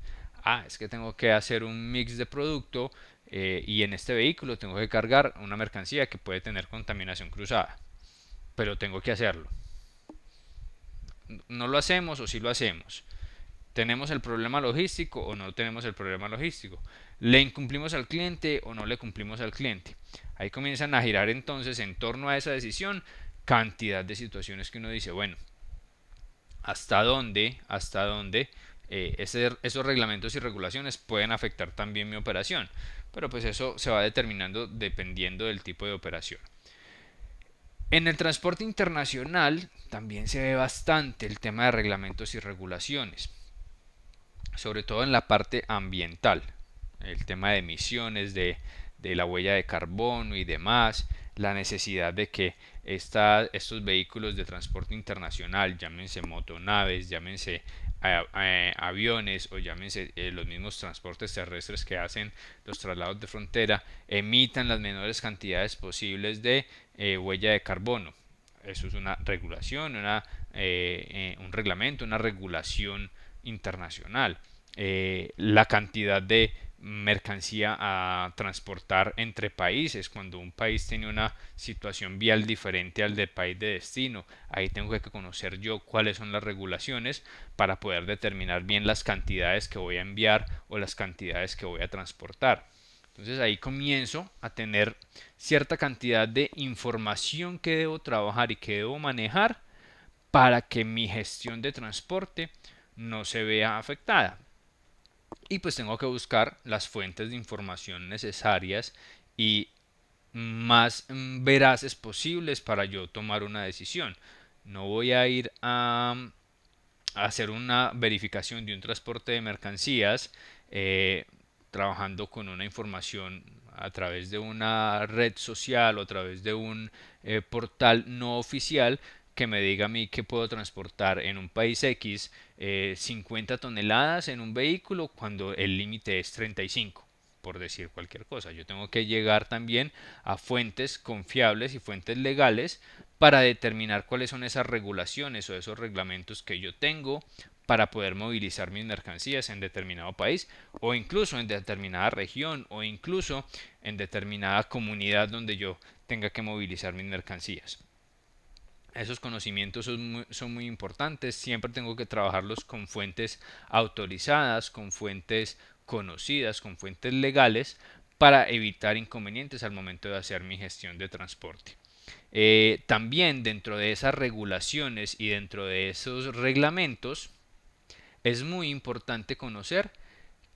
Es que tengo que hacer un mix de producto y en este vehículo tengo que cargar una mercancía que puede tener contaminación cruzada, pero tengo que hacerlo. No lo hacemos o sí lo hacemos. ¿Tenemos el problema logístico o no tenemos el problema logístico? ¿Le incumplimos al cliente o no le cumplimos al cliente? Ahí comienzan a girar entonces en torno a esa decisión cantidad de situaciones que uno dice, bueno, ¿hasta dónde esos reglamentos y regulaciones pueden afectar también mi operación? Pero pues eso se va determinando dependiendo del tipo de operación. En el transporte internacional también se ve bastante el tema de reglamentos y regulaciones, sobre todo en la parte ambiental, el tema de emisiones, de la huella de carbono y demás, la necesidad de que estos vehículos de transporte internacional, llámense motonaves, llámense aviones o llámense los mismos transportes terrestres que hacen los traslados de frontera, emitan las menores cantidades posibles de huella de carbono. Eso es una regulación, un reglamento, una regulación internacional. La cantidad de mercancía a transportar entre países, cuando un país tiene una situación vial diferente al del país de destino, ahí tengo que conocer yo cuáles son las regulaciones para poder determinar bien las cantidades que voy a enviar o las cantidades que voy a transportar. Entonces ahí comienzo a tener cierta cantidad de información que debo trabajar y que debo manejar para que mi gestión de transporte no se vea afectada. Y pues tengo que buscar las fuentes de información necesarias y más veraces posibles para yo tomar una decisión. No voy a ir a hacer una verificación de un transporte de mercancías trabajando con una información a través de una red social o a través de un portal no oficial que me diga a mí que puedo transportar en un país X 50 toneladas en un vehículo cuando el límite es 35, por decir cualquier cosa. Yo tengo que llegar también a fuentes confiables y fuentes legales para determinar cuáles son esas regulaciones o esos reglamentos que yo tengo para poder movilizar mis mercancías en determinado país o incluso en determinada región o incluso en determinada comunidad donde yo tenga que movilizar mis mercancías. Esos conocimientos son muy importantes, siempre tengo que trabajarlos con fuentes autorizadas, con fuentes conocidas, con fuentes legales para evitar inconvenientes al momento de hacer mi gestión de transporte. También dentro de esas regulaciones y dentro de esos reglamentos es muy importante conocer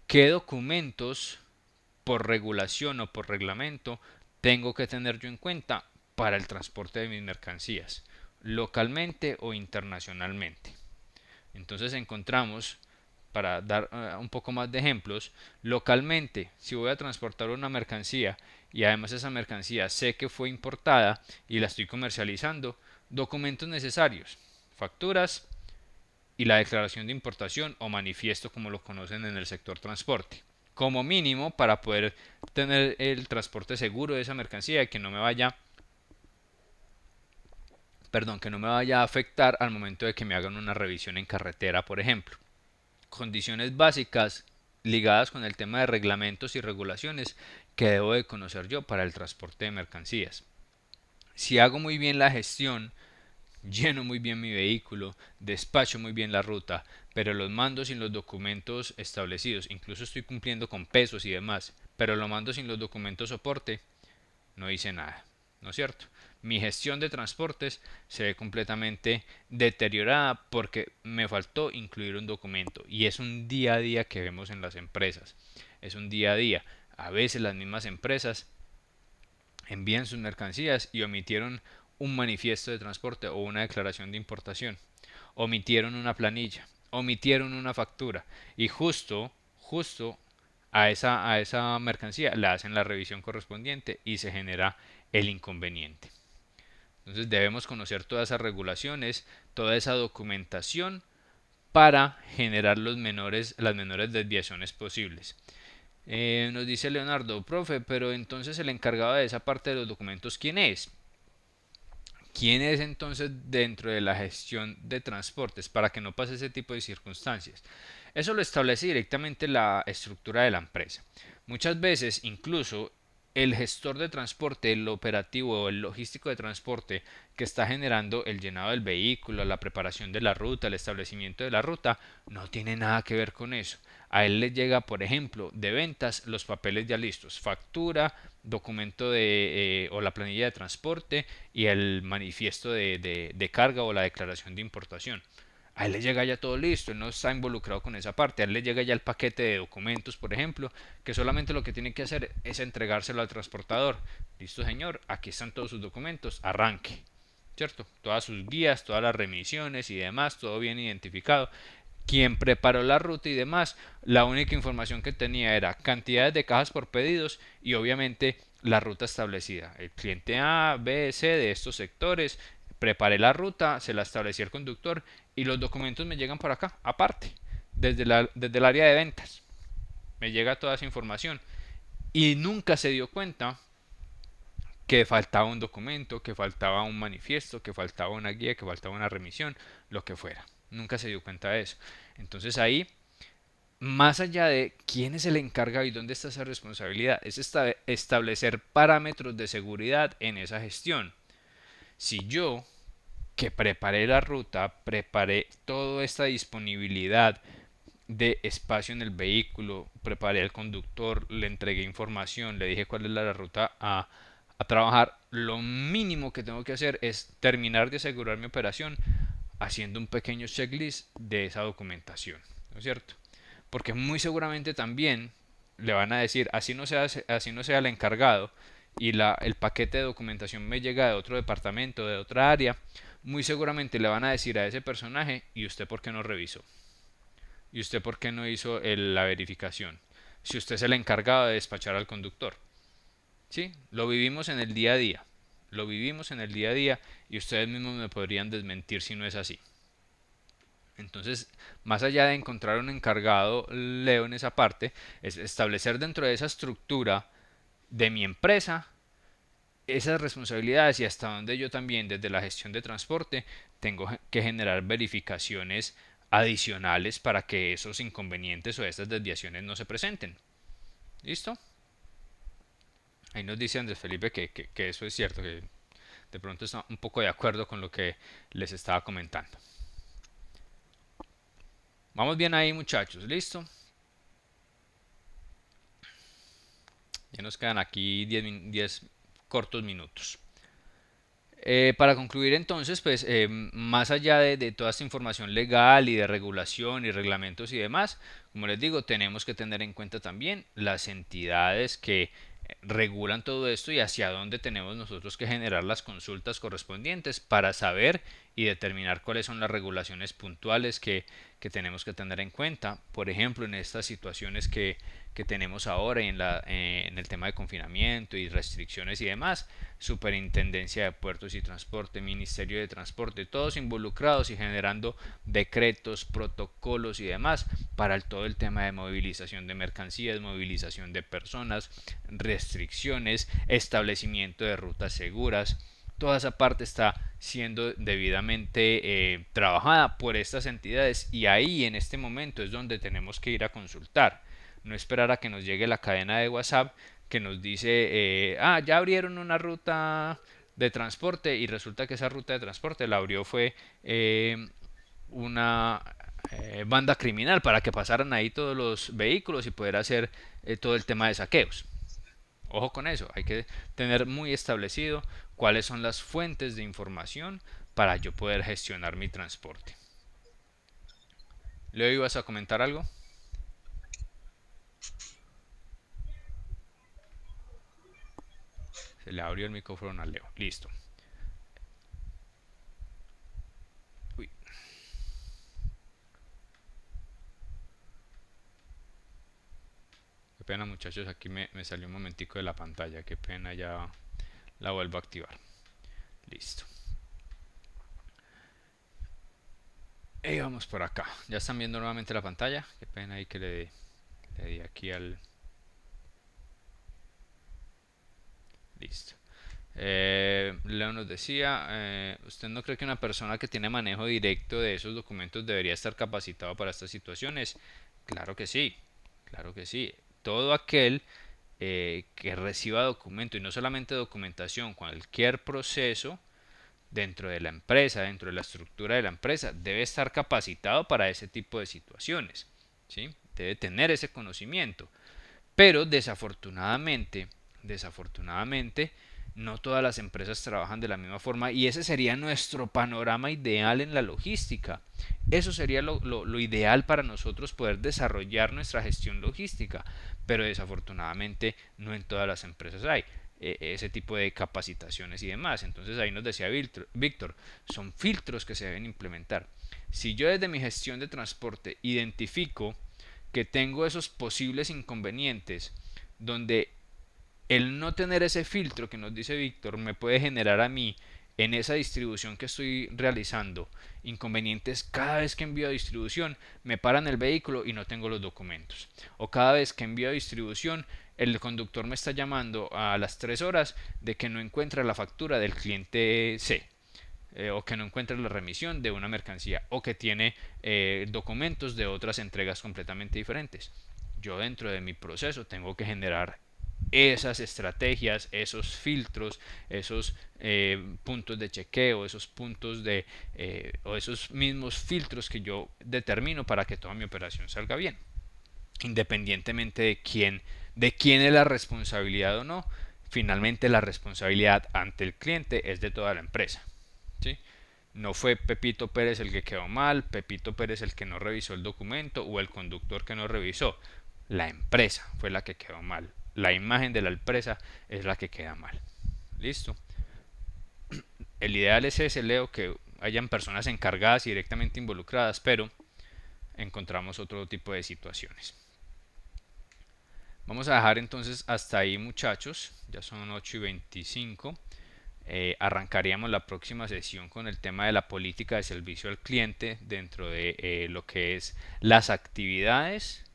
qué documentos por regulación o por reglamento tengo que tener yo en cuenta para el transporte de mis mercancías, localmente o internacionalmente. Entonces encontramos, para dar un poco más de ejemplos, localmente, si voy a transportar una mercancía y además esa mercancía sé que fue importada y la estoy comercializando, documentos necesarios, facturas y la declaración de importación o manifiesto como lo conocen en el sector transporte, como mínimo para poder tener el transporte seguro de esa mercancía y que no me vaya a afectar al momento de que me hagan una revisión en carretera, por ejemplo. Condiciones básicas ligadas con el tema de reglamentos y regulaciones que debo de conocer yo para el transporte de mercancías. Si hago muy bien la gestión, lleno muy bien mi vehículo, despacho muy bien la ruta, pero los mando sin los documentos establecidos, incluso estoy cumpliendo con pesos y demás, pero lo mando sin los documentos soporte, no hice nada, ¿no es cierto? Mi gestión de transportes se ve completamente deteriorada porque me faltó incluir un documento y es un día a día que vemos en las empresas, es un día a día. A veces las mismas empresas envían sus mercancías y omitieron un manifiesto de transporte o una declaración de importación, omitieron una planilla, omitieron una factura y justo a esa mercancía le hacen la revisión correspondiente y se genera el inconveniente. Entonces debemos conocer todas esas regulaciones, toda esa documentación para generar las menores desviaciones posibles. Nos dice Leonardo, profe, pero entonces el encargado de esa parte de los documentos, ¿quién es? ¿Quién es entonces dentro de la gestión de transportes para que no pase ese tipo de circunstancias? Eso lo establece directamente la estructura de la empresa. Muchas veces incluso el gestor de transporte, el operativo o el logístico de transporte que está generando el llenado del vehículo, la preparación de la ruta, el establecimiento de la ruta, no tiene nada que ver con eso. A él le llega, por ejemplo, de ventas los papeles ya listos, factura, documento o la planilla de transporte y el manifiesto de carga o la declaración de importación. A él le llega ya todo listo, él no está involucrado con esa parte, a él le llega ya el paquete de documentos, por ejemplo, que solamente lo que tiene que hacer es entregárselo al transportador. Listo, señor, aquí están todos sus documentos, arranque. ¿Cierto? Todas sus guías, todas las remisiones y demás, todo bien identificado. Quien preparó la ruta y demás, la única información que tenía era cantidades de cajas por pedidos y obviamente la ruta establecida. El cliente A, B, C de estos sectores, preparé la ruta, se la establecí el conductor y los documentos me llegan por acá, aparte, desde el área de ventas. Me llega toda esa información y nunca se dio cuenta que faltaba un documento, que faltaba un manifiesto, que faltaba una guía, que faltaba una remisión, lo que fuera. Nunca se dio cuenta de eso. Entonces ahí, más allá de quién es el encargado y dónde está esa responsabilidad, es establecer parámetros de seguridad en esa gestión. Si yo, que preparé la ruta, preparé toda esta disponibilidad de espacio en el vehículo, preparé al conductor, le entregué información, le dije cuál es la ruta a trabajar, lo mínimo que tengo que hacer es terminar de asegurar mi operación haciendo un pequeño checklist de esa documentación, ¿no es cierto? Porque muy seguramente también le van a decir, así no sea el encargado y el paquete de documentación me llega de otro departamento, de otra área, muy seguramente le van a decir a ese personaje, ¿y usted por qué no revisó? ¿Y usted por qué no hizo la verificación? Si usted es el encargado de despachar al conductor. ¿Sí? Lo vivimos en el día a día. Lo vivimos en el día a día y ustedes mismos me podrían desmentir si no es así. Entonces, más allá de encontrar un encargado, leo en esa parte, es establecer dentro de esa estructura de mi empresa esas responsabilidades y hasta donde yo también desde la gestión de transporte tengo que generar verificaciones adicionales para que esos inconvenientes o estas desviaciones no se presenten. ¿Listo? Ahí nos dice Andrés Felipe que eso es cierto, que de pronto está un poco de acuerdo con lo que les estaba comentando. Vamos bien ahí, muchachos, ¿listo? Ya nos quedan aquí 10 cortos minutos. Para concluir entonces, pues más allá de toda esta información legal y de regulación y reglamentos y demás, como les digo, tenemos que tener en cuenta también las entidades que regulan todo esto y hacia dónde tenemos nosotros que generar las consultas correspondientes para saber y determinar cuáles son las regulaciones puntuales que tenemos que tener en cuenta. Por ejemplo, en estas situaciones que tenemos ahora en el tema de confinamiento y restricciones y demás, Superintendencia de Puertos y Transporte, Ministerio de Transporte, todos involucrados y generando decretos, protocolos y demás para todo el tema de movilización de mercancías, movilización de personas, restricciones, establecimiento de rutas seguras. Toda esa parte está siendo debidamente trabajada por estas entidades y ahí en este momento es donde tenemos que ir a consultar. No esperar a que nos llegue la cadena de WhatsApp que nos dice, ya abrieron una ruta de transporte y resulta que esa ruta de transporte la abrió fue una banda criminal para que pasaran ahí todos los vehículos y poder hacer todo el tema de saqueos. Ojo con eso, hay que tener muy establecido cuáles son las fuentes de información para yo poder gestionar mi transporte. Leo, ¿ibas a comentar algo? Se le abrió el micrófono a Leo. Listo. Uy. Qué pena, muchachos, aquí me salió un momentico de la pantalla. Qué pena, ya la vuelvo a activar. Listo. Y vamos por acá. Ya están viendo nuevamente la pantalla. Qué pena ahí que le di aquí al... Listo. Leo nos decía, ¿usted no cree que una persona que tiene manejo directo de esos documentos debería estar capacitado para estas situaciones? Claro que sí, claro que sí. Todo aquel que reciba documento, y no solamente documentación, cualquier proceso dentro de la empresa, dentro de la estructura de la empresa, debe estar capacitado para ese tipo de situaciones, ¿sí? Debe tener ese conocimiento. Pero desafortunadamente, no todas las empresas trabajan de la misma forma y ese sería nuestro panorama ideal en la logística. Eso sería lo ideal para nosotros poder desarrollar nuestra gestión logística, pero desafortunadamente no en todas las empresas hay ese tipo de capacitaciones y demás. Entonces ahí nos decía Víctor, son filtros que se deben implementar. Si yo desde mi gestión de transporte identifico que tengo esos posibles inconvenientes donde el no tener ese filtro que nos dice Víctor me puede generar a mí en esa distribución que estoy realizando inconvenientes cada vez que envío a distribución, me paran el vehículo y no tengo los documentos. O cada vez que envío a distribución, el conductor me está llamando a las 3 horas de que no encuentra la factura del cliente C. O que no encuentra la remisión de una mercancía o que tiene documentos de otras entregas completamente diferentes. Yo dentro de mi proceso tengo que generar esas estrategias, esos filtros, esos puntos de chequeo, esos puntos o esos mismos filtros que yo determino para que toda mi operación salga bien, independientemente de quién es la responsabilidad o no. Finalmente la responsabilidad ante el cliente es de toda la empresa, ¿sí? No fue Pepito Pérez el que quedó mal, Pepito Pérez el que no revisó el documento o el conductor que no revisó. La empresa fue la que quedó mal. La imagen de la empresa es la que queda mal. Listo. El ideal es ese, Leo, que hayan personas encargadas y directamente involucradas, pero encontramos otro tipo de situaciones. Vamos a dejar entonces hasta ahí, muchachos. Ya son 8:25. Arrancaríamos la próxima sesión con el tema de la política de servicio al cliente dentro de lo que es las actividades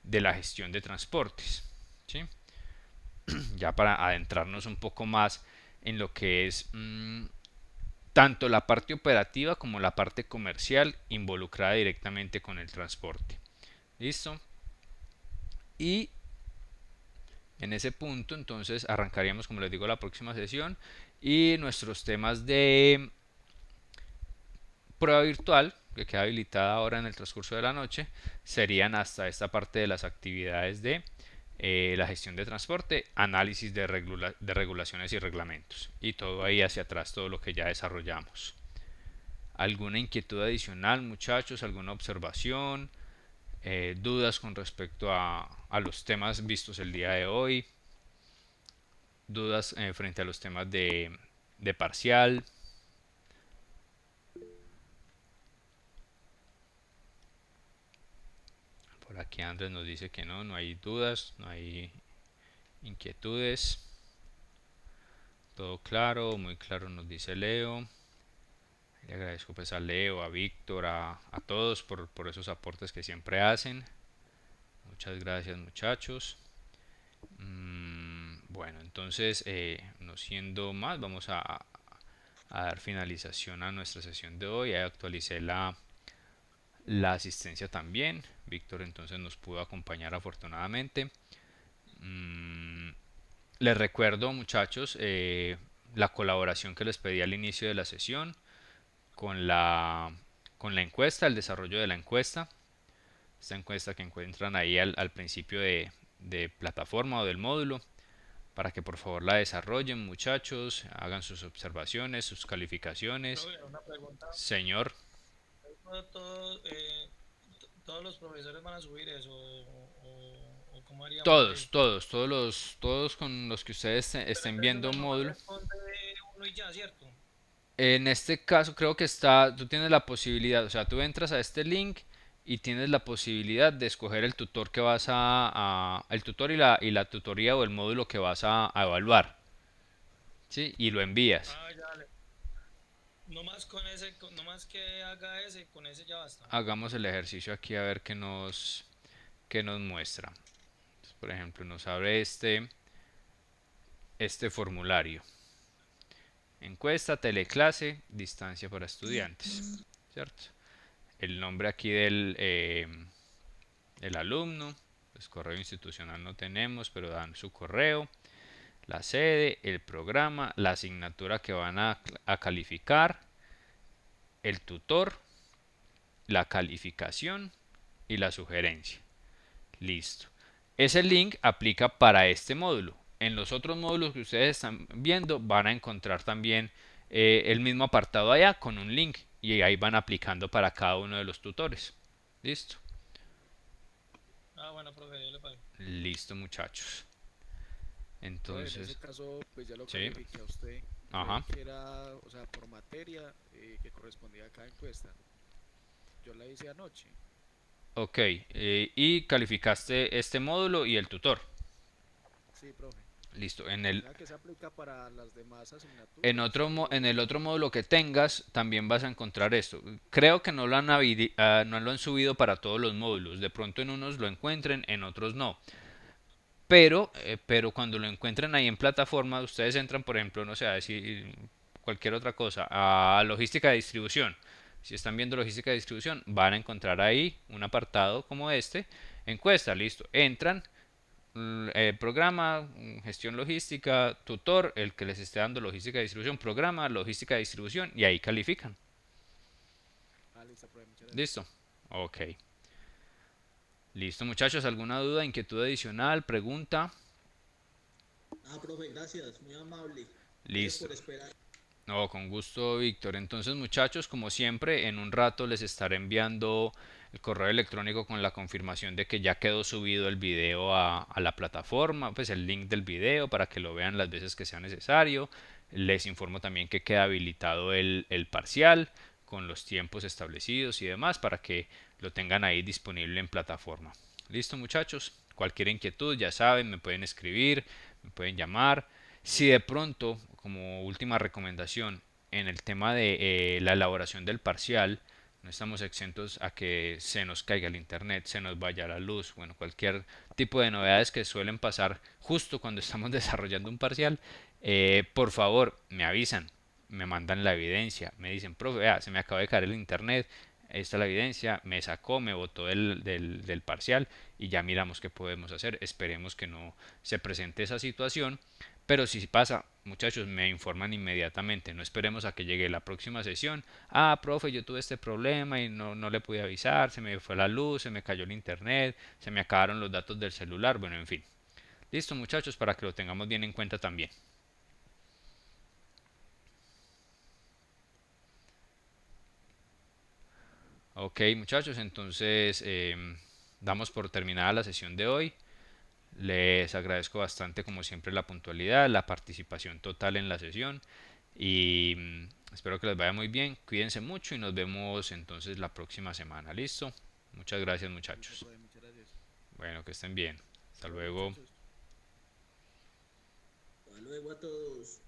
de la gestión de transportes, ¿sí? Ya para adentrarnos un poco más en lo que es tanto la parte operativa como la parte comercial involucrada directamente con el transporte. ¿Listo? Y en ese punto entonces arrancaríamos, como les digo, la próxima sesión y nuestros temas de prueba virtual que queda habilitada ahora en el transcurso de la noche serían hasta esta parte de las actividades de la gestión de transporte, análisis de regulaciones y reglamentos y todo ahí hacia atrás, todo lo que ya desarrollamos. ¿Alguna inquietud adicional, muchachos? ¿Alguna observación? ¿Dudas con respecto a los temas vistos el día de hoy? ¿Dudas frente a los temas de parcial? Por aquí Andrés nos dice que no hay dudas, no hay inquietudes. Todo claro, muy claro nos dice Leo. Le agradezco pues a Leo, a Víctor, a todos por esos aportes que siempre hacen. Muchas gracias, muchachos. Bueno, entonces no siendo más, vamos a dar finalización a nuestra sesión de hoy. Ahí actualicé la asistencia también. Víctor entonces nos pudo acompañar afortunadamente. Les recuerdo, muchachos, la colaboración que les pedí al inicio de la sesión con la encuesta, el desarrollo de la encuesta. Esta encuesta que encuentran ahí al principio de plataforma o del módulo, para que por favor la desarrollen, muchachos, hagan sus observaciones, sus calificaciones. Una pregunta. Señor. ¿Todos los profesores van a subir eso o cómo haríamos? Todos con los que ustedes estén viendo módulo. Uno y ya, ¿cierto? En este caso creo que tú tienes la posibilidad, o sea, tú entras a este link y tienes la posibilidad de escoger el tutor que vas el tutor y la tutoría o el módulo que vas a evaluar, ¿sí? Y lo envías. no más que haga ese, con ese ya basta. Hagamos el ejercicio aquí a ver qué nos muestra. Entonces, por ejemplo, nos abre este formulario. Encuesta, teleclase, distancia para estudiantes, ¿cierto? El nombre aquí el alumno, pues correo institucional no tenemos, pero dan su correo, la sede, el programa, la asignatura que van a calificar, el tutor, la calificación y la sugerencia. Listo. Ese link aplica para este módulo. En los otros módulos que ustedes están viendo van a encontrar también el mismo apartado allá con un link y ahí van aplicando para cada uno de los tutores. Listo. Ah, bueno, profe, yo le pago. Listo, muchachos. En Entonces, ese caso, pues ya lo sí. califiqué a usted. Ajá. Que era, o sea, por materia que correspondía a cada encuesta. Yo la hice anoche. Ok, y calificaste este módulo y el tutor. Sí, profe. Listo. O sea, que se aplica para las demás En asignaturas. en el otro módulo que tengas también vas a encontrar esto. Creo que no no lo han subido para todos los módulos. De pronto en unos lo encuentren, en otros no. Pero cuando lo encuentren ahí en plataforma, ustedes entran, por ejemplo, no sé, a decir cualquier otra cosa, a logística de distribución. Si están viendo logística de distribución, van a encontrar ahí un apartado como este, encuesta, listo. Entran, programa, gestión logística, tutor, el que les esté dando logística de distribución, programa, logística de distribución, y ahí califican. Ah, listo, profe, muchas gracias. Listo. Ok. Listo, muchachos. ¿Alguna duda, inquietud adicional, pregunta? Ah, profe, gracias, muy amable. Gracias Listo. por esperar. No, con gusto, Víctor. Entonces, muchachos, como siempre, en un rato les estaré enviando el correo electrónico con la confirmación de que ya quedó subido el video a la plataforma, pues el link del video para que lo vean las veces que sea necesario. Les informo también que queda habilitado el parcial con los tiempos establecidos y demás para que lo tengan ahí disponible en plataforma. Listo, muchachos. Cualquier inquietud, ya saben, me pueden escribir, me pueden llamar. Si de pronto, como última recomendación, en el tema de la elaboración del parcial, no estamos exentos a que se nos caiga el internet, se nos vaya la luz, bueno, cualquier tipo de novedades que suelen pasar justo cuando estamos desarrollando un parcial, por favor, me avisan, me mandan la evidencia, me dicen, profe, vea, se me acaba de caer el internet, esta es la evidencia, me sacó, me botó del parcial y ya miramos qué podemos hacer. Esperemos que no se presente esa situación, pero si pasa, muchachos, me informan inmediatamente. No esperemos a que llegue la próxima sesión. Ah, profe, yo tuve este problema y no le pude avisar, se me fue la luz, se me cayó el internet, se me acabaron los datos del celular, bueno, en fin. Listo, muchachos, para que lo tengamos bien en cuenta también. Ok, muchachos, entonces damos por terminada la sesión de hoy. Les agradezco bastante, como siempre, la puntualidad, la participación total en la sesión y espero que les vaya muy bien. Cuídense mucho y nos vemos entonces la próxima semana. ¿Listo? Muchas gracias, Listo, muchachos. profe, muchas gracias. Bueno, que estén bien. Hasta Hasta luego, luego. muchachos. Hasta luego a todos.